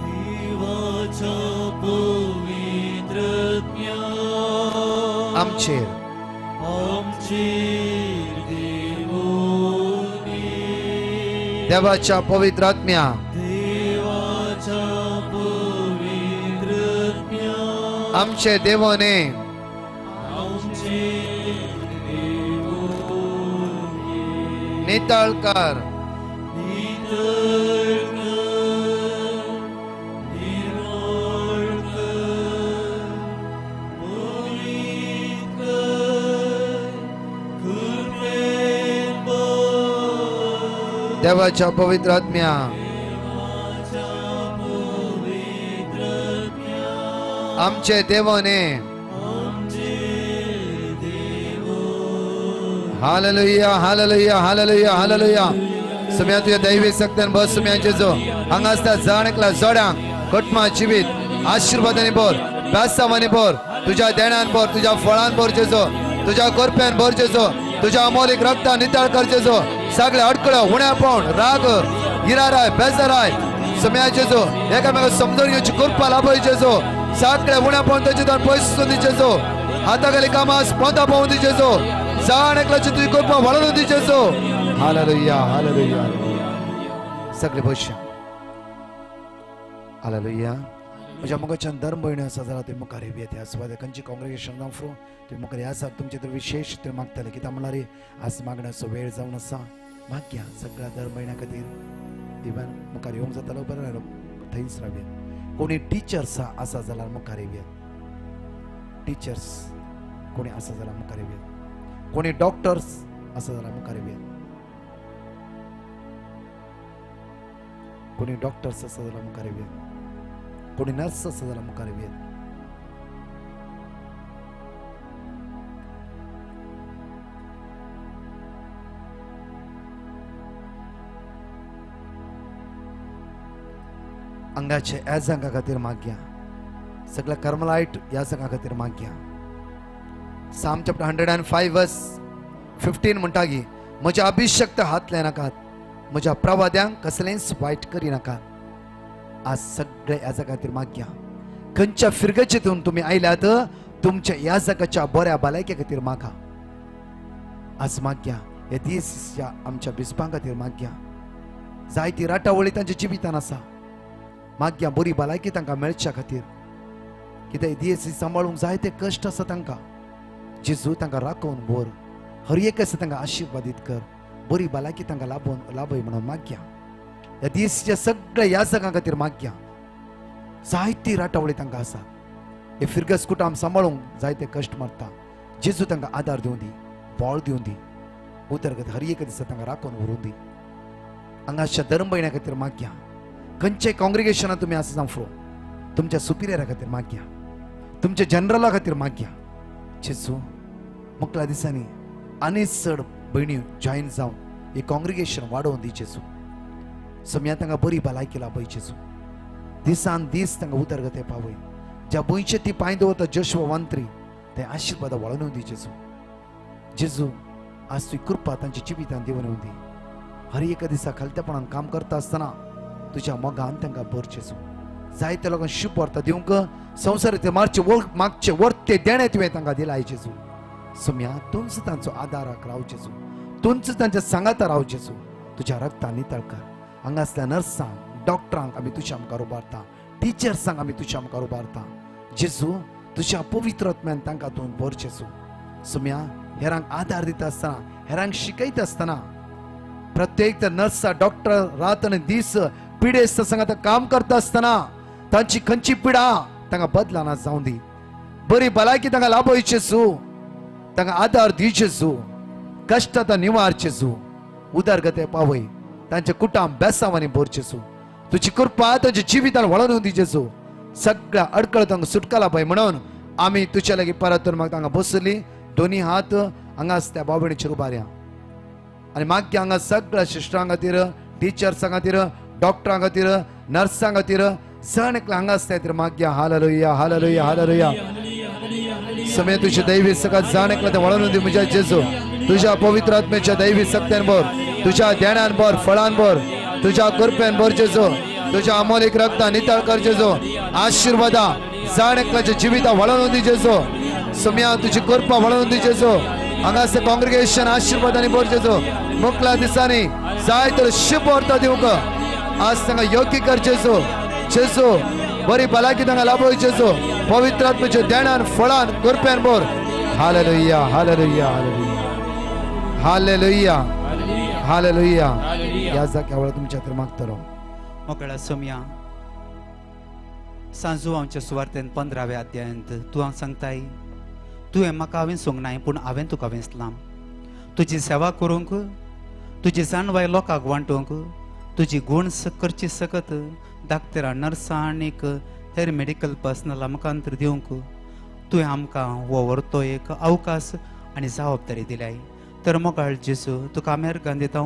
Speaker 5: देवाच्या पवित्र ज्ञान
Speaker 1: आमचेर
Speaker 5: आमचेर देवोनी
Speaker 1: देवाच्या पवित्र आत्म्या
Speaker 5: देवाच्या पवित्र ज्ञान
Speaker 1: आमचे देवाने
Speaker 5: आमचेर देवोनी
Speaker 1: नितळकर
Speaker 5: नितळ निर्मळ पवित्र कृपेन भर
Speaker 1: देवाच्या पवित्र आत्म्या आमचे देवाने हालेलुया हालेलुया हालेलुया हालेलुया सुम्या तुझ्या दैवी सक्तन बस सुम्याचे जो हांगासता जाणकला जोड्यांक कटमा जिवीत आशीर्वादाने बोर प्यासावाने बोर तुझ्या देण्यान बोर तुझ्या फळान बोर जेजो तुझ्या कोरप्यान बोर जेजो तुझ्या अमोलिक रक्ता नितळ कर जेजो सगळे अडकळ उण्या पावण राग इराराय बेजाराय सुम्या जेजो एकामेका समजून घेवची कृपा लाभय जेजो सगळे उण्या पावण त्याचे तर पयसो दी जेजो हाताखाली कामास पोंता पावून दी जेजो जाणकलाची तुझी कृपा वाढवून दी जेजो हालेलुया हालेलुया सगळे बसया हालेलुया म्हज्या मुखाच्यान धर्म भयणी आसा जाल्यार ते मुखार येत आसवाद खंयची काँग्रेगेशन जावं फुडें ते मुखार आसा तुमचे तर विशेष ते मागतले कित्याक म्हणल्यार आज मागण्याचो वेळ जावन आसा मागया सगळ्या धर्म भयण्यां खातीर इवन मुखार येवंक जातालो बरें थंयच रावया कोणी टिचर्स आसा जाल्यार मुखार येवया टिचर्स कोणी आसा जाल्यार मुखार येवया कोणी डॉक्टर्स आसा जाल्यार मुखार येवया कोणी डॉक्टर्स आसा जाल्यार मुखार येवया कोणी नर्स आसा जाल्यार मुखार येवया अंगाचे ह्या जागा खातीर मागया सगळ्या कर्मलायट ह्या जागा खातीर मागया साम चॅप्टर 105 वर्स 15 म्हणटा की म्हज्या अभिशक्त हात लाय नाकात म्हज्या प्रवाद्यांक कसलेंच वायट करी नाकात आज सगळे ह्या जागा खातीर मागया खंयच्या फिरगेचेतून तुम्ही आयल्यात तुमच्या ह्या जगाच्या बऱ्या भलायके खातीर मागा आज मागया हे दिसच्या आमच्या बिस्पां खातीर मागया जायती राटावळी तांच्या जिवितान आसा मागया बरी भलायकी तांकां मेळच्या खातीर कित्याक दीस सांबाळूंक जायते कश्ट आसा तांकां जेजू तांकां राखोवन बोर हर एक आसा तांकां आशिर्वादीत कर बरी भलायकी तांकां लाभय म्हणून मागया ह्या दिसच्या सगळ्या ह्या जागां खातीर मागया जायती राटावळी तांकां आसा हे फिरगस कुटाम सांबाळूंक जायते कश्ट मारता जेजू तांकां आदार दिवं दी बळ दिवं दी उदरगत हर एक दिसा तांकां राखोवन व्हरून दी हांगाच्या धर्म भयण्यां खातीर मागया खंयचे काँग्रेगेशनां तुमी आसा जावं फुडें तुमच्या सुपिरियरा खातीर मागया तुमच्या जनरला खातीर मागया जेजू मुखल्या दिसांनी आनी चड भयणी जॉयन जावन ही काँग्रेगेशन वाडोवन दी जेजू सम्या तांकां बरी भलायकी लाभय जेजू दिसान दीस तांकां उदरगते पावय ज्या भुंयचे ती पांय दवरता जशवंतरी ते आशिर्वाद वळोवन दी जेजू जेजू आज तुजी कृपा तांच्या जिवितांत दिवन दी हर एका दिसा खालत्यापणान काम करता आसतना तुझ्या मोगान तांकां भर जेजू जायत्या लोकांक शुभ वार्ता दिवंक संवसाराचे मागचे वर्ते देणे तुवें तांकां दिलाय जेजू सम्या तूंच तांचो आदाराक राव जेजू तूंच तांच्या सांगाता राव जेजू तुज्या रक्तान नितळ कर हांगासल्या नर्सांक डॉक्टरांक आमी तुज्या मुखार उबारता टिचर्सांक आमी तुज्या मुखार उबारता जेजू तुज्या पवित्र आत्म्यान तांकां तूं भर जेजू सम्या हेरांक आदार दिता आसतना हेरांक शिकयता आसतना प्रत्येक नर्स डॉक्टर रात आनी दीस पिडेस्त सांगात काम करता आसतना तांची खंयची पिडा तांकां बदलाना जावं दी बरी भलायकी तांकां लाभो जेजू तांकां आदार दी जेजू कश्टांता निवार जेजू उदारगते पावय तांचे कुटाम बेसांवांनी भर जेजू तुझी कृपा तांच्या जिवितान वळोवन दी जेजू सगळ्या अडकळ तांकां सुटका पळय म्हणून आमी तुझ्या लागीं परत म्हाका तांकां बसली दोन्ही हात हांगाच त्या बाबणीचेर उबारया आनी मागीर हांगा सगळ्या सिस्टरां खातीर टिचर्सां खातीर डॉक्टरां खातीर नर्सां खातीर सण एकल्या हांगाच त्या खातीर मागया हालेलुया हालेलुया हालेलुया समय तुझे दैवी सगळ्यात जाण एकल्या ते वळोवन दी म्हज्या जेजू तुझ्या पवित्र आत्म्याच्या दैवी सत्यान भर तुझ्या ध्यानान भर फळान भर तुझ्या कृपेन भर जेजू तुझ्या अमोलिक रक्ता नितळ कर जेजू आशीर्वादा जाण एकल्याच्या जिविता वळोवन दी जेजू समया तुझी कृपा वळोवन दी जेजू हांगास कॉंग्रिगेशन आशीर्वादांनी भर जेजू मुकल्या दिसांनी जाय तर शुभ अर्थ दिवंक आज तांकां योग्य कर जेजू जेजू बरी भलायकी तांकां लाभोय जेजू पवित्र आत्म्याच्या ध्यानान फळान कृपेन भर hallelujah hallelujah hallelujah hallelujah hallelujah या जाग्या वेळार तुमच्या खातीर मागतलो
Speaker 4: मोकळ्या सोम्या सांजू आमच्या सुवार्थेन 15व्या अध्यायांत तूं हांव सांगताय तुवें म्हाका हांवें सोंग नाय पूण हांवें तुका वेंचलां तुजी सेवा करूंक तुजी जाणवाय लोकांक वांटूंक तुजी गूण करची सकत डाक्टरां नर्सां आनीक हेर मेडिकल पर्सनल मुखांतर दिवंक तुवें आमकां हो व्हरतो एक अवकाश आनी जबाबदारी दिल्याय तर मोगाळ जेजू तुका आमी अर्गां दिता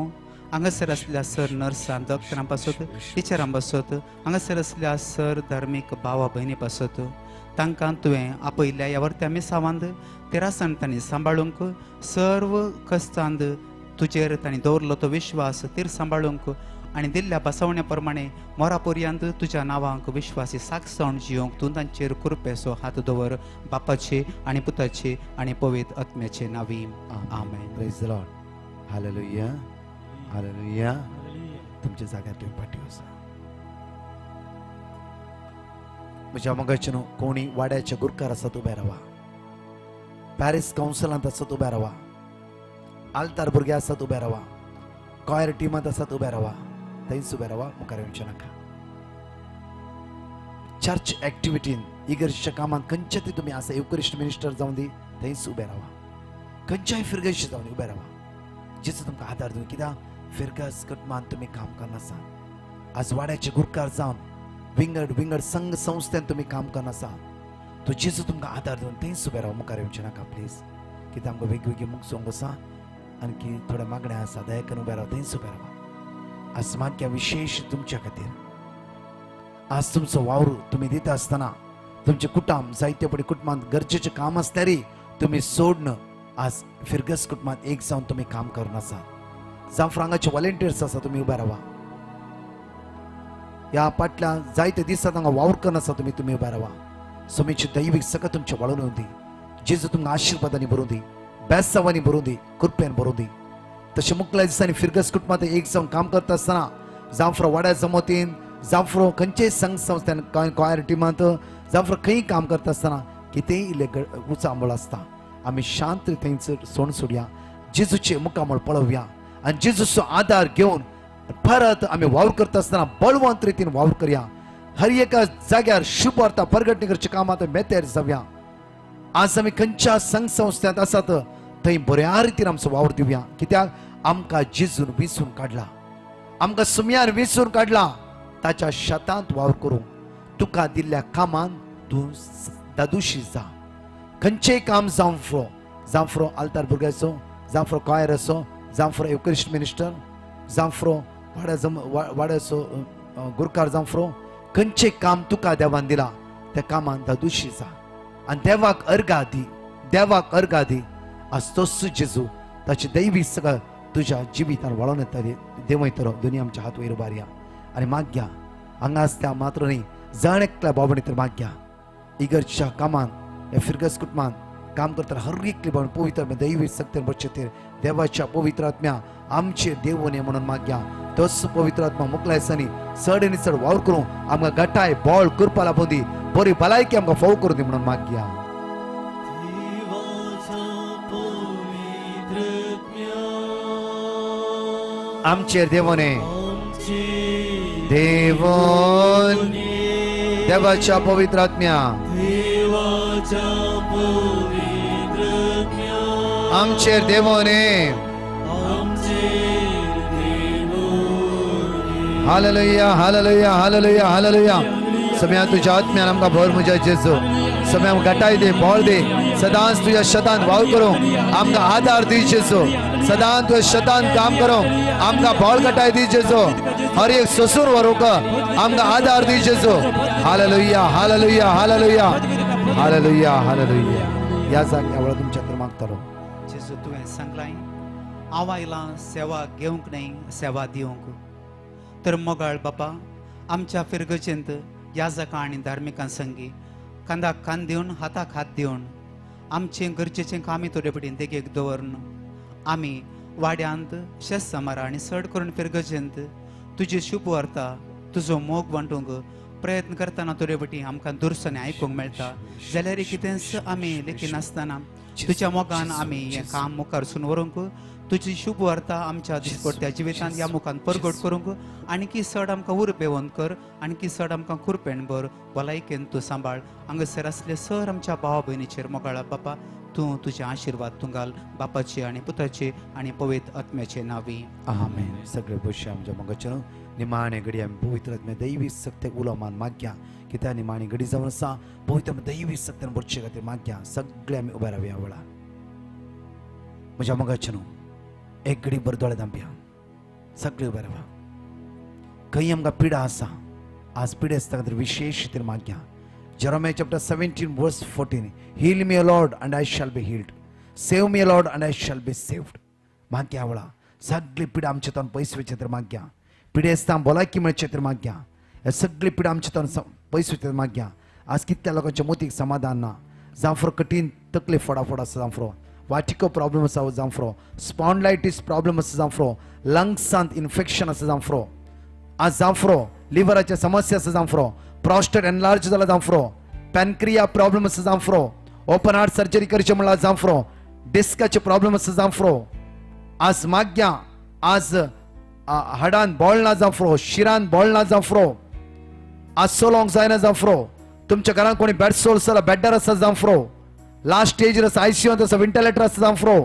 Speaker 4: हांगासर असलेल्या सर नर्सां डॉक्टरां पासत टिचरां पासत हांगासर असलेल्या सर धार्मीक भावा भयणी पासत तांकां तुवें आपयल्या ह्या वर्त्या सावांद तेरासन तांणी सांबाळूंक सर्व कश्टांत तुजेर तांणी दवरलो तो विश्वास तिर सांबाळूंक आनी दिल्ल्या बसवण्या प्रमाणे मोरा पर्यंत तुज्या नांवांक विश्वासी साक्षण जिवंक तूं तांचेर कृपेचो हात दवर बापाचे आनी पुताचे आनी पवित्र आत्म्याचे नांवी amen
Speaker 1: praise the Lord hallelujah hallelujah तुमच्या जाग्यार तुम्ही पाठी वचा म्हज्या मगाचे न्हू कोणी वाड्याचे गुरकार आसात उबे रावा पॅरिस कावन्सिलांत आसात उबे रावा आल्तार भुरगे आसात उबे रावा कॉयर टिमांत आसात उबे रावा थंयच उबे रावा मुखार येवचे नाका चर्च एक्टिविटीन इगर्जेच्या कामांत खंयचे ते तुमी आसा युकरिस्ट मिनिस्टर जावन दी थंयच उबे रावा खंयच्याय फिरगेशी जावन उबे रावा जेचो तुमकां आदार दिवन कित्याक फिरगस कुटुंबांत तुमी काम करनासा आज वाड्याचे गुरकार जावन विंगड संघ संस्थेन तुमी काम करनासा तो जेजू तुमकां आदार दिवन थंयच उबे रावा मुखार येवचे नाका प्लीज कित्याक आमकां वेगवेगळी मुखार आसा आणखी थोडे मागणे आसा दया करून उबे रावा थंयच उबे रावा आज माग्या विशेष तुमच्या खातीर आज तुमचो वावर तुमी दिता आसतना तुमचे कुटुंब जायते पडी कुटुंबांत गरजेचें काम आसल्यारय तुमी सोडन आज फिरगस कुटुंबांत एक जावन तुमी काम करनासा जावं फ्रांगाचे वॉलंटियर्स आसा तुमी उबे रावा ह्या फाटल्या जायते दिसा तांकां वावर करनासा तुमी उबे रावा समेची दैवीक सगळं तुमचे वळोवन दी जेजू तुमकां आशिर्वादांनी भरूं दी बेसांवांनी भरूं दी कृपेन भरूं दी तशें मुखल्या दिसांनी फिरगस कुटुंबांत एक जावन काम करता आसतना जावं फ्रो वाड्या जमतीन जावं फ्रो खंयचेय संघ संस्थेन कॉयर टिमांत जावं फ्रो खंय काम करता आसतना कितेंय इल्लें उचांबळ आसता आमी शांत थंयच सोड सोडया जेजूचे मुखामळ पळोवया आनी जेजूचो आदार घेवन परत आमी वावर करता आसतना बळवंत रितीन वावर करया हर एका जाग्यार शुभ अर्थ परगटणे करच्या कामांत मेतेर जावया आज आमी खंयच्या संघ संस्थेंत आसात थंय बऱ्या रितीन आमचो वावर दिवया कित्याक आमकां जेजून वेंचून काडला आमकां सुमयान वेंचून काडला ताच्या शेतांत वावर करूंक तुका दिल्ल्या कामान तूं दादूशी जा खंयचेय काम जावं फ्रो आल्तार भुरग्याचो जावं फ्रो कॉयर असो जावं फ्रो युकरिस्ट मिनिस्टर जावं फ्रो वाड्याचो गुरकार जावं फ्रो खंयचें काम तुका देवान दिला त्या कामान दादूशी जा आनी देवाक अर्गा दी आज तोच जेजू ताची दैवी सगळं तुझ्या जिवितान वळोवन येता देवयतलो दोनी आमच्या हात वयर उबारया आनी मागया हांगा आसता मात्र न्ही जाण एकल्या बाबणी तर मागया इगर्जेच्या कामान हे फिरगस कुटुंबान काम करता हर एकली बाबण पवित्र दैवी सक्तीन बच्चेर देवाच्या पवित्र आत्म्या आमचे देवने म्हणून मागया तोच पवित्र आत्मा मुखल्या दिसांनी चड आनी चड वावर करूं आमकां गटाय बॉल करपा लागून दी बरी भलायकी आमकां फाव करूं दी म्हणून मागया आमचेर देवने देवोन देवाच्या पवित्र आत्म्या
Speaker 5: देवाच्या पवित्रत्म्या
Speaker 1: आमचेर देवोने
Speaker 5: आमचेर देवोने
Speaker 1: हालेलुया हालेलुया हालेलुया हालेलुया सगळ्या तुझ्या आत्म्यान आमकां भर म्हज्या जेजू सगळ्या घटाय दे बोळ दे सदांच तुझ्या शतान वाव करूं आमकां आदार दी जेजू सदां तुझ्या शतान काम करूं आमकां बोळ घटाय दी जेजू हर एक सोसून व्हरूंक आमकां आदार दी जेजू hallelujah hallelujah hallelujah hallelujah hallelujah ह्या जाग्या वेळार तुमच्या खातीर मागतलो
Speaker 4: जेजू तुवें सांगलाय हांव आयलां सेवा घेवंक न्ही सेवा दिवंक तर मोगाळ बापा आमच्या फिरगचेंत याजकां आनी धार्मिकां संगी कांदाक कान दिवन हाताक हात दिवन आमचें गरजेचें कामी थोडे पटीन देगेक दवरून आमी वाड्यांत शेत समार आनी चड करून फिरगचेंत तुजी शुभ वार्ता तुजो मोग वांटूंक प्रयत्न करतना थोडे पटी आमकां दुरसांनी आयकूंक मेळटा जाल्यार कितेंच आमी लेखी नासतना तुज्या मोगान आमी हें काम मुखार सुन व्हरूंक तुजी शुभ वार्ता आमच्या दिसपट्ट्या जिवितांत ह्या मुखान परगट करूंक आणकी चड आमकां उरपेवंत कर आणकी चड आमकां खुरपेण भर भलायकेन तूं सांबाळ हांगासर आसले सर आमच्या भावा भयणीचेर मोगाळा बापा तूं तुजे आशिर्वाद तूं घाल बापाचे आनी पुताचे आनी पवित्र आत्म्याचे नांवी
Speaker 1: आमेन सगळे बशी आमच्या मगाच्या निमाणे घडी आमी पवित्र आत्म्या दैवी सत्याक उलोवमान माग्या कित्याक निमाणी घडी जावन आसा पवित्र दैवी सत्यान भरचे खातीर माग्या सगळे आमी उबे रावया वळा म्हज्या मगाच्या एक घडी बरें दोळे धांपया सगळे उबे रावा खंय आमकां पिडा आसा आज पिडे आसता खातीर विशेश रितीन माग्या Jeremiah chapter 17 verse 14 heal me O Lord and I shall be healed save me O Lord and I shall be saved माग्या वळा सगळी पिडा आमचे तोंड पयस वेचे तर माग्या पिडे आसता भलायकी मेळचे तर माग्या हे सगळी पिडा आमचे तोंड पयस वेचे तर माग्या आज कितल्या लोकांच्या मोतीक समाधान ना जांफ्रो कठीण तकली फोडाफोड आसा जांफ्रो वाटिको प्रॉब्लेम आसा जांफ्रो स्पॉन्डलायटीस प्रॉब्लेम आसा जांफ्रो लंग्सांत इन्फेक्शन आसा जांफ्रो आज जांफ्रो लिव्हराचे समस्या आसा जांफ्रो प्रोस्टेट एनलार्ज जाला जांफ्रो पॅनक्रिया प्रॉब्लेम आसा जांफ्रो ओपन हार्ट सर्जरी करचे म्हणल्यार जांफ्रो डिस्काचे प्रॉब्लेम आसा जांफ्रो आज माग्या आज हाडान बोळ ना जांफ्रो शिरान बोळ ना जांफ्रो आज सोलोंक जायना जांफ्रो तुमच्या घरांत कोणी बेड सोल्स जाला बेड्डार आसा जांफ्रो लास्ट स्टेजर आसा आयसीयूंत आसा वेंटिलेटर आसा जांफ्रो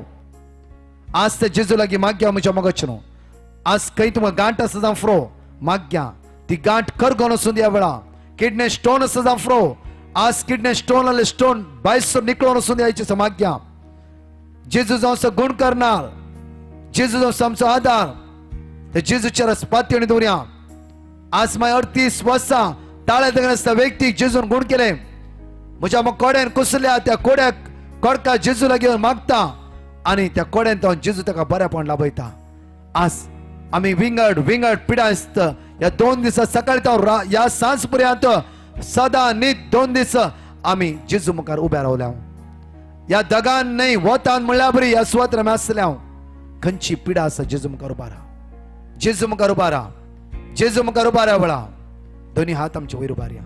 Speaker 1: आज ते जेजू लागीं माग्या म्हज्या मोगाचें आज खंय तुमकां गांठ आसा जांफ्रो माग्या ती गांठ करगोन वचून ह्या वेळा किडनी स्टोन आसा जांफ्रो आज किडनी स्टोन आले स्टोन भायर निकळून वचून द्यायचे माग्या जेजू जावचो गुण करणार जेजू जावचो आमचो आदार ते जेजूच्या रस्पात्योनी दवरया आज मागीर 38 वर्सां ताळे देगण आसता व्यक्तीक जेजून गुण केले म्हज्या कोड्यान कुसल्या त्या कोड्याक कोडका जेजू लागीं मागता आनी त्या कोड्यान तो जेजू ताका बरेपण लाभयता आज आमी विंगड पिडा आसता या 2 दिसा सकाळी या सांज पर्यंत सदां न्हीद 2 दीस आमी जेजू मुखार उबे रावल्या या दगान न्हय वतान म्हणल्यार बरी ह्या सुवातेर आमी आसल्या खंयची पिडा आसा जेजू मुखार उबा राव जेजू मुखार उबा राव जेजू मुखार उबा राव वळा दोनी हात आमचे वयर उबारया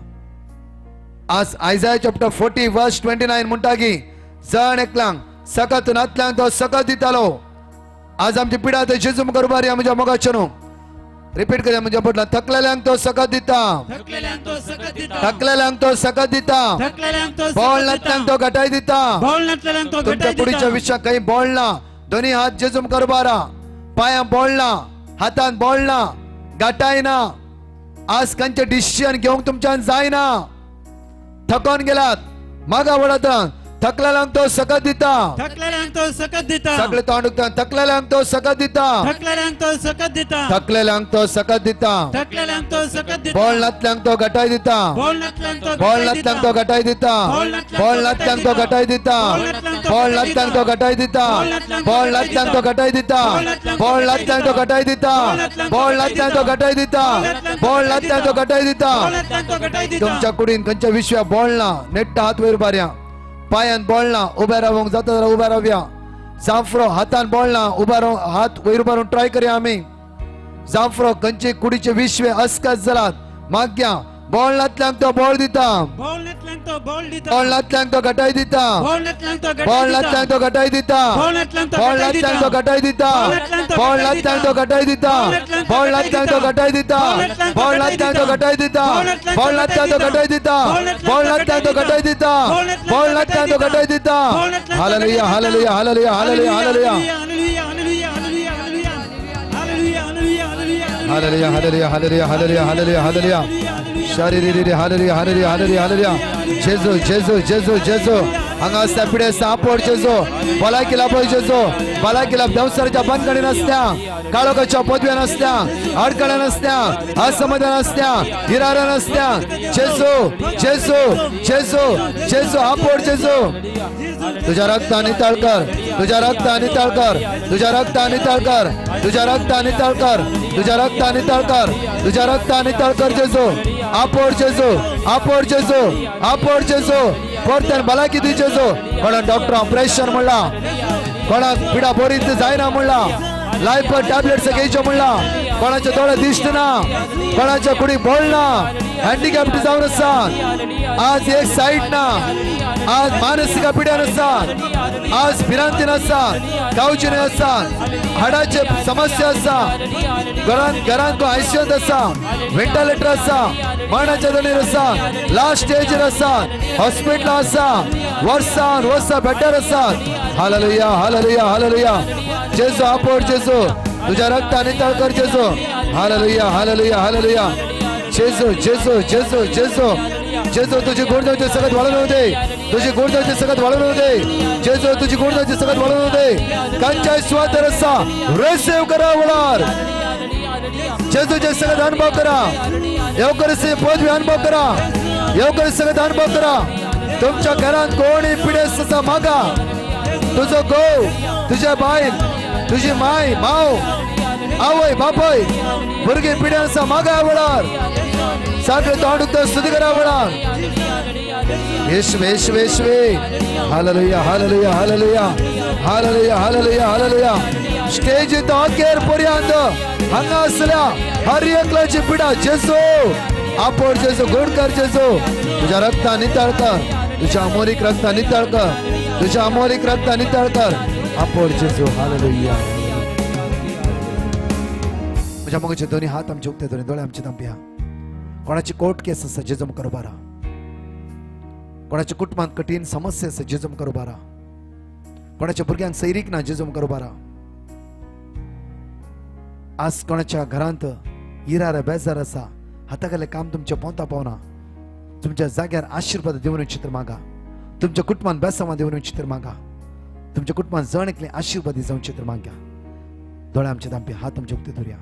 Speaker 1: आज आयजाया चॅप्टर 40 वर्स 29 म्हणटा की जण एकल्यांक सकत नातल्यांक तो सकत दितालो आज आमची पिडा ते जेजू मुखार उबारया म्हज्या मोगाचें रिपीट करया म्हज्या पोटला थकलेल्यांक तो सकत दिता
Speaker 3: थकलेल्यांक तो सकत दिता
Speaker 1: थकलेल्यांक तो सकत दिता
Speaker 3: थकलेल्यांक तो
Speaker 1: बोळ
Speaker 3: सकत
Speaker 1: नातल्यांक
Speaker 3: दिता
Speaker 1: तो घटाय दिता
Speaker 3: बोळ नातलेल्यांक तो
Speaker 1: तुमच्या
Speaker 3: घटाय
Speaker 1: कुडीच्या
Speaker 3: दिता
Speaker 1: विशयाक काही बोळ ना दोन्ही हात जेजू मुखार उबारा पायां बोळ ना हातान बोळ ना घटाय ना आज खंयचे डिसिजन घेवंक तुमच्यान जायना थकोन गेलात मागा वळत थकलेल्यांक तो सकत दिता
Speaker 3: थकलेल्यांक तो सकत दिता
Speaker 1: सगळे तोंड उगता थकलेल्यांक तो सकत दिता
Speaker 3: थकलेल्यांक तो सकत दिता
Speaker 1: थकलेल्यांक तो सकत दिता
Speaker 3: थकलेल्यांक तो सकत दिता
Speaker 1: बोळ नातल्यांक तो घटाय दिता
Speaker 3: बोळ नातल्यांक तो
Speaker 1: बोळ नातल्यांक तो घटाय दिता बोळ नातल्यांक तो घटाय दिता बोळ नातल्यांक तो घटाय दिता बोळ नातल्यांक तो घटाय दिता बोळ नातल्यांक तो घटाय दिता बोळ नातल्यांक तो घटाय दिता बोळ नातल्यांक तो घटाय दिता
Speaker 3: नातल्यांक तो घटाय दिता
Speaker 1: तुमच्या कुडीन खंयच्या विश्व्या बोळना नेट्ट हात वयर उबारया पायान बोळना उबे रावंक जाता जाल्यार उबे रावया जांफ्रो हातान बोळना उबे राव हात वयर उबारून ट्राय करया आमी जांफ्रो खंयचे कुडीचे विश्वे अस्कस जालात माग्या बोलनांतल्यांक तो बोल दिता
Speaker 3: बोलण्यातल्यान तो बोल दिता
Speaker 1: बोलनांतल्यांक तो घटाय दिता
Speaker 3: बोलण्यातल्यान तो गटाय
Speaker 1: बोलनांतल्यांक तो घटाय दिता
Speaker 3: बोलण्यातल्यान तो
Speaker 1: बोलनांतल्यांक तो घटाय दिता बोलनांतल्यांक तो घटाय दिता बोलनांतल्यांक तो घटाय दिता बोलनांतल्यांक तो घटाय दिता बोलनांतल्यांक तो घटाय दिता बोलनांतल्यांक तो घटाय दिता बोलनांतल्यांक तो घटाय दिता hallelujah hallelujah hallelujah hallelujah hallelujah hallelujah hallelujah hallelujah hallelujah hallelujah hallelujah शारीरिक हालेलुया हालेलुया हालेलुया हालेलुया जेजू जेजू जेजू जेजू हांगा आसता पिडे सापोड जेजू भलायकी लाभ जेजू भलायकी लाभ देवसराच्या बंदगडी नसत्या काळोखाच्या पदव्या नसत्या अडकळ्या नसत्या असमाधान नसत्या हिरारा नसत्या जेजू जेजू जेजू जेजू आपोड जेजू तुझ्या रक्ताने तळकर तुझ्या रक्ताने तळकर तुझ्या रक्ताने तळकर तुझ्या रक्ताने तळकर तुझ्या रक्ताने तळकर तुझ्या रक्ताने तळकर जेजू आपोड जेजू आपोड जेजू आपोड जेजू परतन भलायकी दी जेजू कोणा डॉक्टर ऑपरेशन म्हणला कोणा पिडा बरी जायना म्हणला लाईफ टॅबलेट्स घ्यायच्यो म्हणला कोणाचे दोळे दिसतना कोणाच्या कुडी बोलना हँडिकॅप्ट जावन आसा आज एक साईड ना आज मानसिक पिड्यान आसा आज भिरांतीन आसा गावची आसा हाडाचे समस्या आसा घरांत आयसीयूत आसा व्हेंटिलेटर आसा मरणाच्या दोनीर आसा लास्ट स्टेजीर आसा हॉस्पिटल आसा वर्सान वर्सा बेड्डार आसात हालेलुया हालेलुया हालेलुया जेजू आपोड जेजू तुझ्या रक्ताने तळकर जेजू हालेलुया हालेलुया हालेलुया जेजू जेजू जेजू जेजू जेजू तुझी गुणधर्ती सगळ्यात वाढवून दे तुझी गुणधर्ती सगळ्यात वाढवून दे जेजू तुझी गुणधर्ती सगळ्यात वाढवून दे कंचाय स्वाद रसा रिसीव करा वळार जेजूचे सगळ्यात अनुभव करा येवकरचे पदवी अनुभव करा येवकर सगळ्यात अनुभव करा तुमच्या घरात कोणी पिडेस असा मागा तुझो गो तुझ्या बायल तुझी माय माव आवय बापय भुरगे पिड्यांचा मागा वळार सागळे तोंडूक स्तुती करा वळार येशवे येशवे येशवे hallelujah hallelujah hallelujah hallelujah hallelujah hallelujah stage अखेर पर्यंत हांगा असल्या हर एकल्याची पिडा जेजू आपोड जेजू गुणकर जेजू तुझ्या रक्ता नितळकर तुझ्या अमोलिक रक्ता नितळकर तुझ्या अमोलिक रक्ता नितळकर आपोड जेजू हालेलुया म्हज्या मोगाचे दोन्ही हात आमचे उक्ते दोन्ही दोळे आमचे तांब्या कोणाची कोर्ट केस आसा जेजू मुखार उबारा कोणाच्या कुटुंबात कठीण समस्या आसा जेजू मुखार उबारा कोणाच्या भुरग्यांक सैरीक ना जेजू मुखार उबारा आज कोणाच्या घरांत इरार बेजार आसा हाताखाले काम तुमच्या पोंता पावना तुमच्या जाग्यार आशीर्वाद देऊन चित्र मागा तुमच्या कुटुंबात बेसांवा देऊन चित्र मागा तुमच्या कुटुंबात जण एकले आशीर्वादी जाऊन चित्र माग्या दोळे आमचे दांपे हात आमचे उक्ते धरुया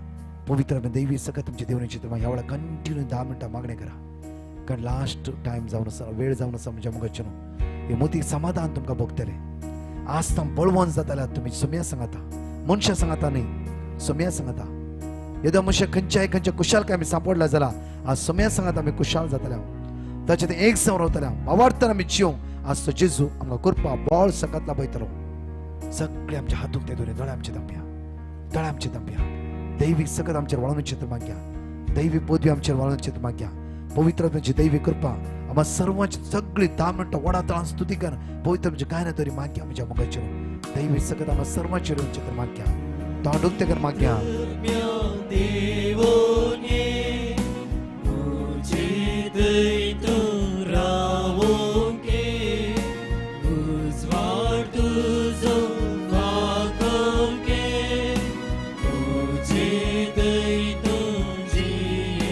Speaker 1: पवित्र दैवी सगळं तुमचे देऊन चित्र मागा ह्या वेळा कंटिन्यू 10 मिनटां मागणे करा कारण लास्ट टाइम जावन आसा वेळ जावन आसा म्हणजे मुखार हे मोती समाधान तुमकां भोगतले आज तां बळवंत जाताल्यार तुमी सुम्या सांगाता मनशां सांगाता न्ही सुम्या सांगाता येदो मनशां खंयच्या कुशालकाय आमी सांपडला जाल्यार आज सुम्या सांगात आमी कुशाल जातल्या ताचे ते एक जावन रावतल्या वावरतना आमी जियो आज तो जेजू आमकां करपा बॉल सकत लाभयतलो सगळे आमच्या हातूक ते दोरे दोळे आमचे तांब्या दैवीक सकत आमचेर वळोवन चित्र माग्या दैवी पदवी आमचेर वळोवन चित्र माग्या पवित्रात्म्याची दैवी कृपा आम्हा सर्वांची सगळी 10 मिनटां वडा तळान स्तुती कर पवित्र म्हणजे काय ना तरी माग्या म्हज्या मुखाचेर दैवी सकत आम्हा सर्वांचेर चित्र माग्या तोंडूक ते कर माग्या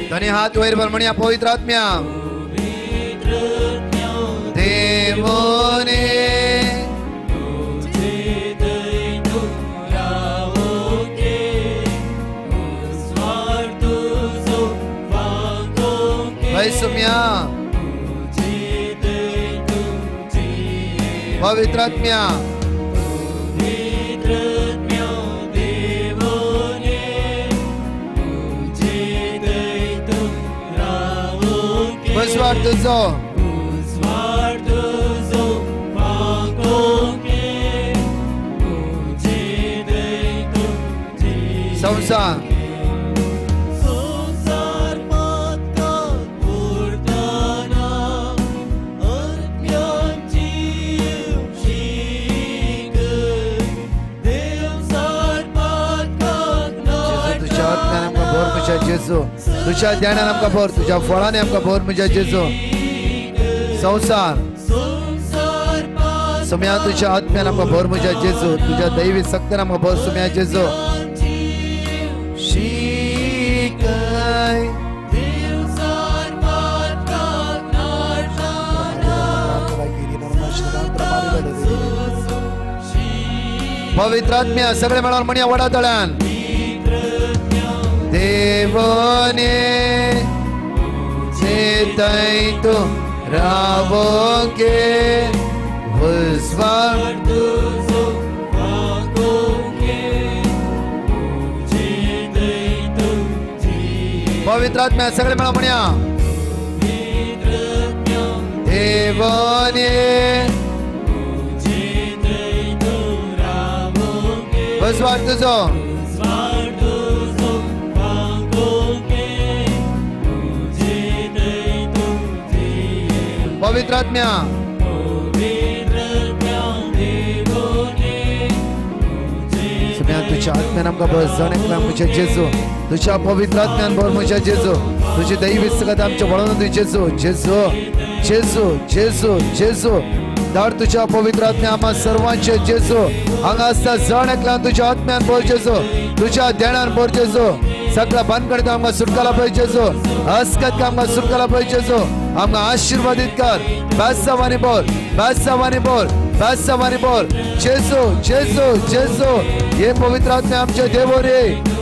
Speaker 1: दोन्ही हात वयर भर म्हणया पवित्र आत्म्या देवोने सुम्या पवित्र आत्म्या स्वार्थ तुझो संसार भर म्हज्या जेजू तुझ्या ध्यानान आमकां भर तुझ्या फळांनी आमकां भर म्हज्या जेजू संसार सुम्या तुझ्या आत्म्यान आमकां भर म्हज्या जेजू तुझ्या दैवी शक्तीन आमकां भर सुम्या जेजू शिकय पवित्र आत्म्या सगळे मेळोन म्हणया वडा तळ्यान देवने चेतय तू रावोगे हुस्वार पवित्र आत्म्या सगळे मेळोन म्हणया देवने हुस्वार तुझो पवित्र आत्म्या सुम्या तुझ्या आत्म्यान आमकां भर जण एकला म्हज्या जेजू तुझ्या पवित्र आत्म्यान भर म्हज्या जेजू तुझी दैवी सगत आमच्या वळून तुझी जेजू जेजू जेजू जेजू जेजू धाड तुझ्या पवित्र आत्म्या आम्हा सर्वांचे जेजू हांगा आसता जण एकला तुझ्या आत्म्यान भर जेजू तुझ्या ध्यानान भर जेजू सगळ्या बांदकडे आमकां सुटकाला पळय जेजू हसकत आमकां सुटकाला पळय जेजू आमकां आशीर्वादीत कर बादशावानी बोल बादशावानी बोल बादशावानी बोल जेजू जेजू जेजू हे पवित्र आत्म्या आमचे देवोने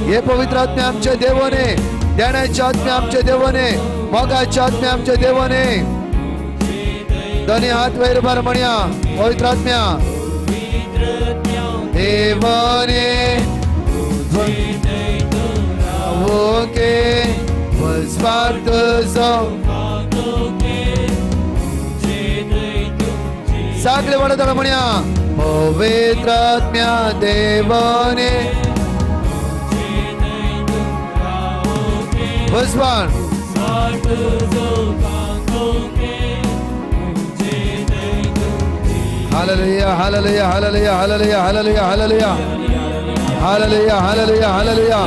Speaker 1: हे पवित्र आत्म्या आमचे देवोने ध्यानाच्या आत्म्या आमचे देवोने मोगाच्या आत्म्या आमचे देवोने दोन्ही हात वयर भर म्हणया पवित्र आत्म्या देवोने ओके वस्वार तुझो सगळे वडा म्हणया पवित्र आत्म्या देवने वस्वार hallelujah hallelujah hallelujah hallelujah hallelujah hallelujah hallelujah hallelujah hallelujah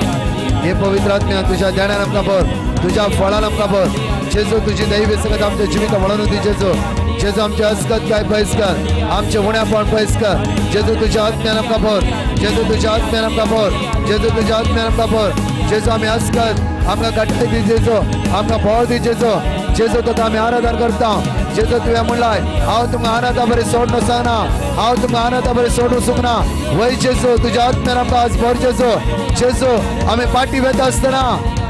Speaker 1: हे पवित्र आत्म्या तुझ्या ध्यानान आमकां भर तुझ्या फळान आमकां भर जेजू तुझी दैवी सकत आमच्या जिविता वळून दी जेजू जेजू आमचे हसकत काय पयस कर आमचे उण्यापण पयस कर जेजू तुझ्या आत्म्यान आमकां भर जेजू तुझ्या आत्म्यान आमकां भर जेजू तुझ्या आत्म्यान आमकां भर जेजू आमी हसकत आमकां घट्ट दी जेजू आमकां भर दी जेजू जेजू तुका आमी आराधन करता जेजू तुवें म्हणलाय हांव तुमकां अनाथा बरें सोडून सांगना हांव तुमकां अनाथा बरें सोडूं सुकना वय जेजू तुझ्या आत्म्यान आमकां आज भर जेजू जेजू आमी पाटी वेता आसतना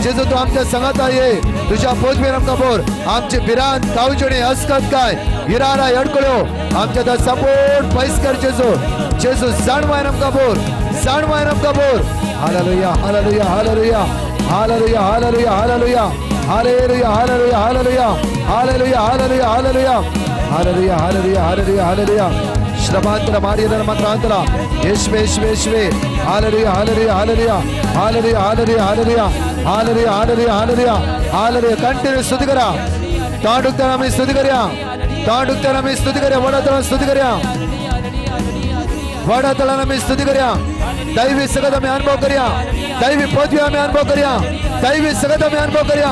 Speaker 1: जेजू तूं आमच्या संगाता ये तुझ्या पोजमेर आमकां भर आमचे भिरांत कावचणी हसकत काय हिरारा अडकळ्यो आमच्या त्या सपोर्ट पयस कर जेजू जेजू जाणवायन आमकां भर जाणवायन आमकां भर hallelujah hallelujah hallelujah hallelujah hallelujah hallelujah hallelujah hallelujah hallelujah hallelujah hallelujah hallelujah hallelujah hallelujah hallelujah hallelujah श्रमांतर मार्यदन मंत्रांतर येशवे येशवे येशवे hallelujah hallelujah hallelujah hallelujah hallelujah hallelujah hallelujah hallelujah hallelujah hallelujah continue स्तुति करा तांडुकताना आम्ही स्तुति करया तांडुकताना आम्ही स्तुति करया वडातळान स्तुति करया वडातळान आम्ही स्तुति करया दैवी सगत आम्ही अनुभव करया दैवी पदवी आम्ही अनुभव करया दैवी सगत आम्ही अनुभव करया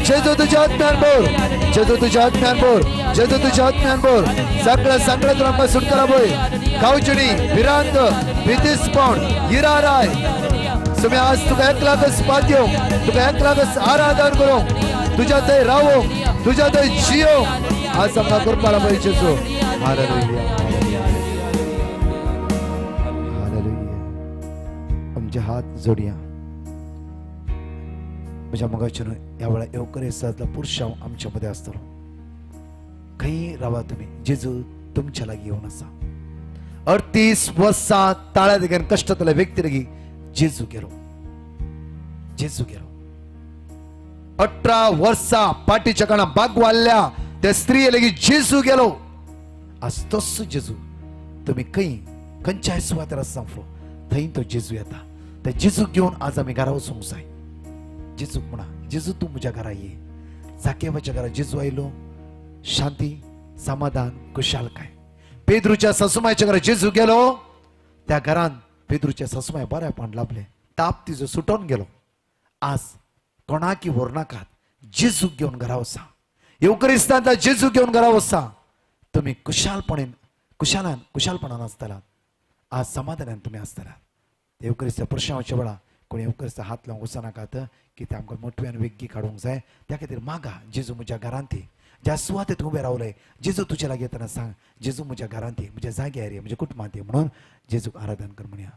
Speaker 1: जेजू तुझ्या आत्म्यान बोल जेजू तुझ्या आत्म्यान बोल जेजू तुझ्या आत्म्यान बोल सगळं संकटातून आमकां सुटकारा पळय कावचणी भिरांत भीतीसपण हिराराय तुम्ही आज तुका एकलाकच पात्यो तुका एकलाकच आराधन करू तुझ्या थंय रावो तुझ्या थंय जियो आज आमकां करपाक पळय जेजू हालेलुया हालेलुया आमचे हात जोडया म्हज्या मोगाचेर ह्या वेळा येवकर येसातलो पुरुश हांव आमच्या मदें आसतलो खंय रावा तुमी जेजू तुमच्या लागीं येवन आसा 38 वर्सां ताळ्या देगेन कश्टातल्या व्यक्ती लागीं जेजू गेलो जेजू गेलो 18 वर्सां पाठीच्या काळात बाग वाल्ल्या त्या स्त्रिये लागीं जेजू गेलो आज तसो जेजू तुमी खंयच्याय सुवातेर आसा थंय तो जेजू येता त्या जेजूक घेवन आज आमी घरा वचूंक जाय जेजूक म्हणा जेजू तूं म्हज्या घरा ये जाकेवाच्या घरा जेजू आयलो शांती समाधान खुशालकाय पेद्रूच्या सासूमायच्या घरा जेजू गेलो त्या घरान पेद्रूच्या सासूमाय बऱ्यापण लाभले ताप तिजो सुटोन गेलो आज कोणाकी व्हर नाकात जेजू घेऊन घरा वसा येवकरिस्तांतला जेजू घेऊन घरा वसा तुम्ही कुशालपणान आसतलात आज समाधानान तुम्ही आसतलात येवकरिस्ता प्रश्नाच्या वेळा कोण येवकरिस्ता हात लावून वचना नाकात की ते आमकां मोठव्यान वेग्गी काडूंक जाय त्या खातीर मागा जेजू म्हज्या घरांत ज्या सुवातेत उबे रावले जेजू तुझ्या लागीं येताना सांग जेजू म्हज्या घरांत म्हज्या जाग्यार म्हज्या कुटुंबांत म्हणून जेजूक आराधन कर म्हणया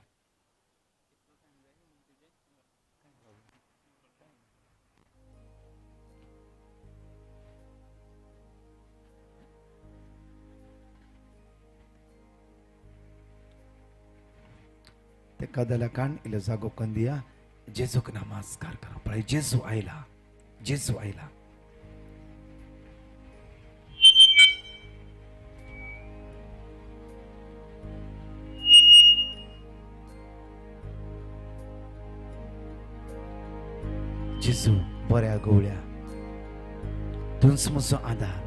Speaker 1: ते कदला कान इले जागो कंदिया जेजूक नमस्कार करा पळय जेजू आयला जेजू आयला जेजू बऱ्या गवळ्या तुंच म्हजो आधार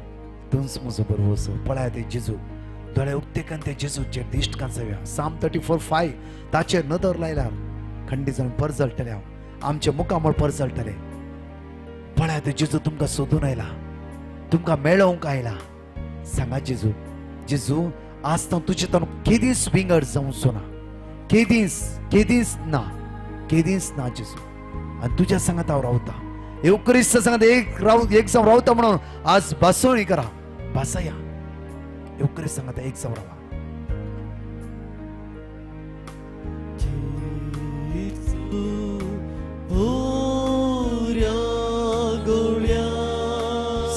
Speaker 1: तुंच म्हजो बरवसो पळय ते जेजू दोळे उक्तेकन ते जेजूचे दिश्ट कांचव्या साम 34:5 ताचेर नदर लायल्यार खंडी जावन परजळटले आमचे मुखामळ परजळटले पळय ते जेजू तुमकां सोदून आयला तुमकां मेळोवंक आयला सांगा जेजू जेजू आज तो तुजे तन केदीस विंगड जावचो ना केदीस ना जेजू आणि तुझ्या सांगात हांव रावता येवकरिस्त सांगात एक जावन रावता म्हणून आज बासोळी करा बासया येवकरिस्त सांगात एक जावन रावा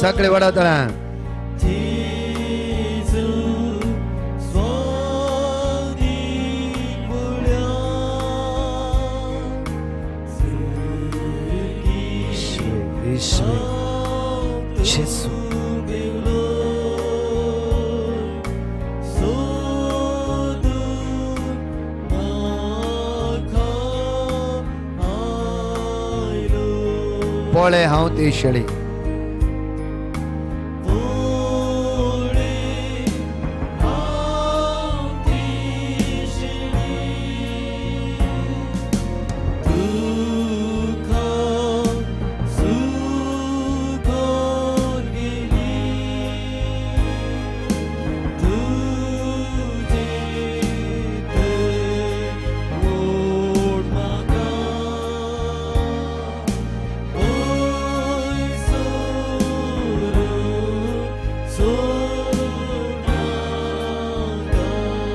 Speaker 1: सगळे वडातळ्यान Gesù पळे हांव ते शेळी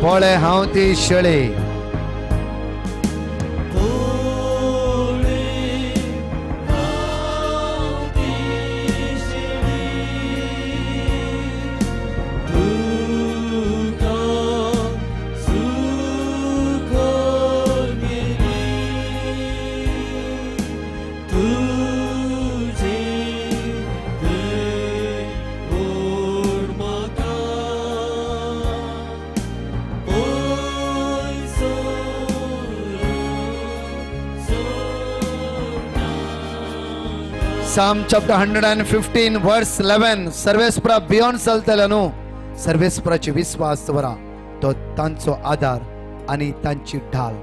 Speaker 1: पळे हांव ती शेळी Psalm chapter 115 verse 11 सर्वेस्परा बियॉन्ड चलतले न्हू सर्वेस्पराची विश्वास दवरा तो तांचो आधार आणि तांची ढाल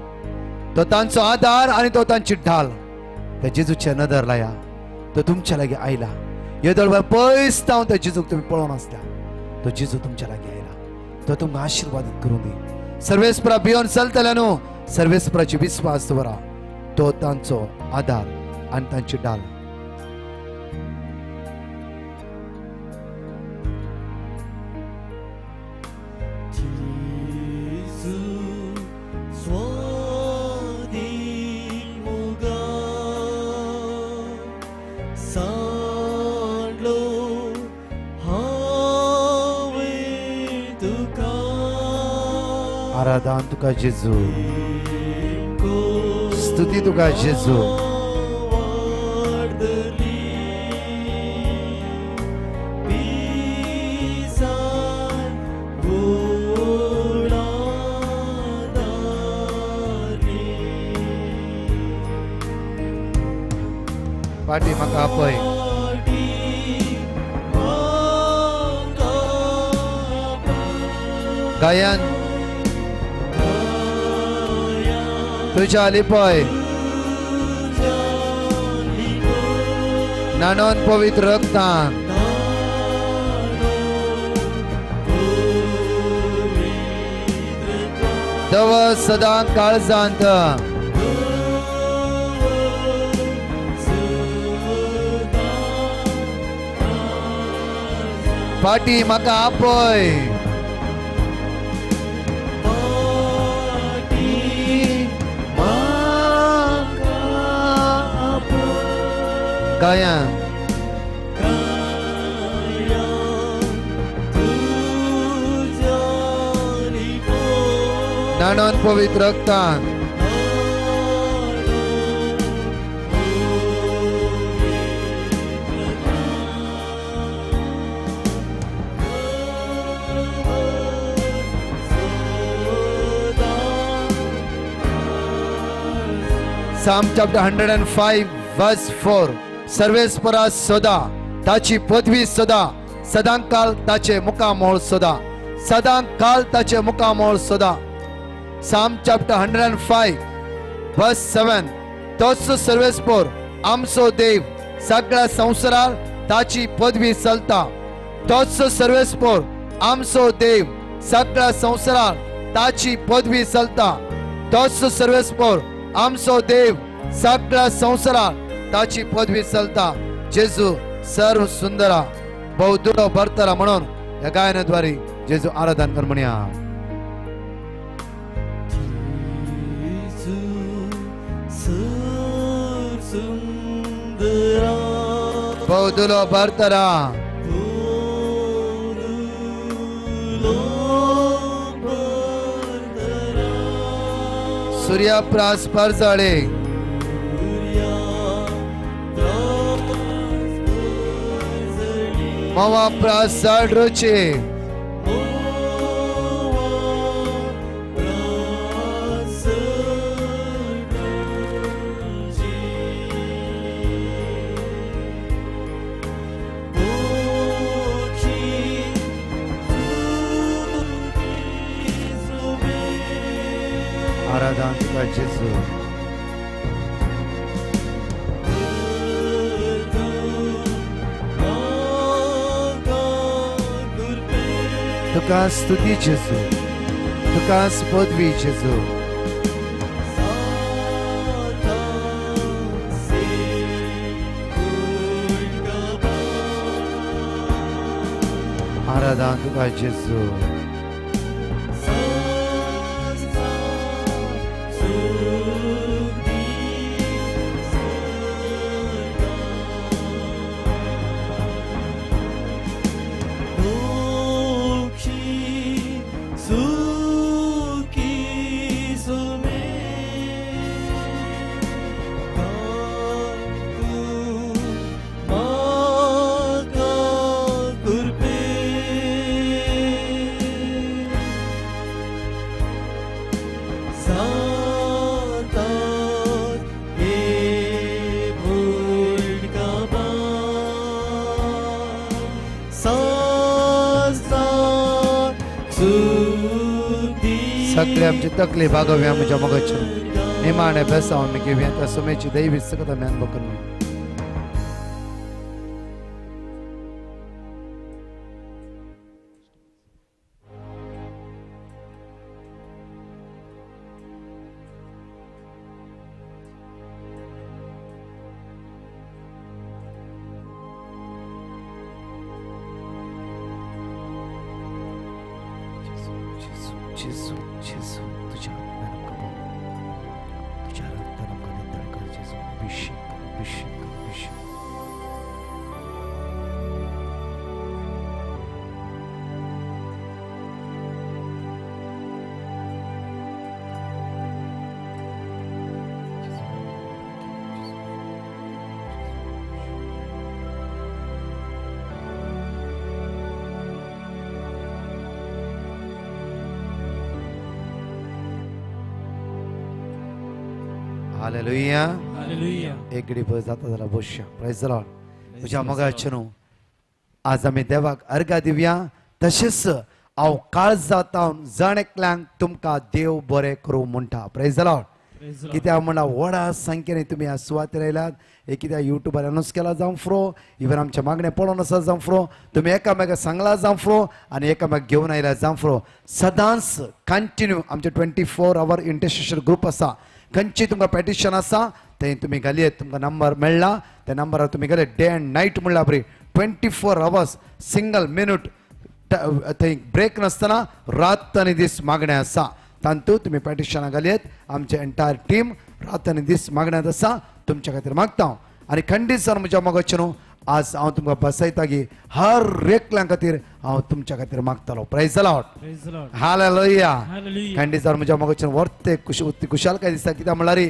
Speaker 1: तो तांचो आधार आणि तो तांची ढाल त्या जेजूचे नदर लाया तो तुमच्या लागीं आयला येदळभर पयस जावन त्या जेजूक तुम्ही पळोवन आसल्या तो जेजू तुमच्या लागीं आयला तो तुमकां आशीर्वादीत करून दी सर्वेस्परा बियॉन्ड चलतले न्हू सर्वेस्पराची विश्वास दवरा तो तांचो आधार आणि तांची ढाल आराधन तुका जेजू स्तुती तुका जेजू पाटी म्हाका आपय गायन तुझ्या लिपय नानोन पवित्र रक्तान दव सदां काळजांत फाटी म्हाका आपय कायां नानोन पवित्र रक्तान Psalm chapter 105 verse 4 सर्वेस्परा सदा ताची पदवी सदा सदांकाल ताचे मुखामोळ सदा सदांकाल ताचे मुखामोळ सदा Psalm chapter 105 verse 7 तोच सर्वेस्पर आमचो देव सगळ्या संवसारार ताची पदवी चलता तोच सर्वेस्पर आमचो देव सगळ्या संवसारार ताची पदवी चलता तोच सर्वेस्पर आमचो देव सगळ्या संवसारार ताची पदवी चलता जेजू सर्व सुंदरा बहुदुरो बर्तरा म्हणून या गायनाद्वारे जेजू आराधन कर म्हणया बहुदुरो बर्तरा सूर्या प्रास परजाळे मवा प्रास रोचे आराधना तुका जेजू तुका स्तुती जेजू तुका पदवी जेजू आराधना तुका जेजू सगळे आमची तकली भागव्या आमच्या मगच्या निमाणे बेसावन मी घेऊया त्या सुमेची दैवी सकत आम्ही अनुभव करू जेजू जेजू तुझ्या तुझ्या रक्तानं निंदण कर जेजू अभिषेक अभिषेक अभिषेक हालेलुया
Speaker 3: हालेलुया
Speaker 1: एक घडी बस जाता जाल्यार बसया प्रेज द लॉर्ड तुझ्या मोगाचे न्हू आज आमी देवाक अर्घा दिवया तशेंच हांव काळजांत जण एकल्यांक तुमकां देव बरें करूं म्हणटा प्रेज द लॉर्ड कित्याक म्हणला व्हडा संख्येने तुम्ही ह्या सुवातेर आयलात एक कित्याक युट्यूबार अनाउन्स केला जावं फ्रो इवन आमच्या मागणे पळोवन आसा जावं फ्रो तुम्ही एकामेका सांगला जावं फ्रो आनी एकामेक घेवन आयला जावं फ्रो सदांच कंटिन्यू आमचे 24 आवर इंटरसेशन ग्रुप आसा खंयची तुमकां पेटिशन आसा थंय तुम्ही घालयेत तुमकां नंबर मेळ्ळा त्या नंबरार तुम्ही घालत डे अँड नायट म्हणल्यार बरी 24 आवर्स सिंगल मिनूट थंय ब्रेक नासतना रात आनी दीस मागणें आसा तांतू तुम्ही पेटिशनां घालयेत आमचे एंटायर टीम रात आनी दीस मागण्यांत आसा तुमच्या खातीर मागता आनी खंडीत सर म्हज्या मोगाचें न्हू आज हांव तुमकां बसयता की हर एकल्या खातीर हांव तुमच्या खातीर मागतलो प्राइज द लॉर्ड हालेलुया खंडीत सर म्हज्या मोगाचें वर्ते खुशालकाय दिसता कित्याक म्हळ्यार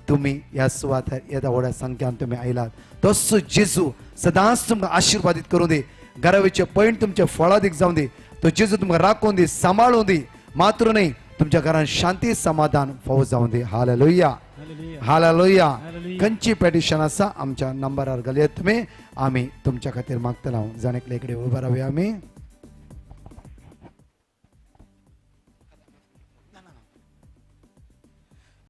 Speaker 1: तुम्ही ह्या सुवातेर येदा व्हड्या संख्यान तुम्ही आयलात तसो जेजू सदांच तुमकां आशिर्वादीत करूं दी घरावेचे पैण तुमचे फळादीक जावं दी तो जेजू तुमकां राखून दी सांबाळूं दी मात्र न्ही तुमच्या घरान शांती समाधान फावो जावं दी हालेलुया हालेलुया खंयची पेटिशन आसा आमच्या नंबरार घालयेत तुमी आमी तुमच्या खातीर मागतलो जाण एकले कडेन उबे रावया आमी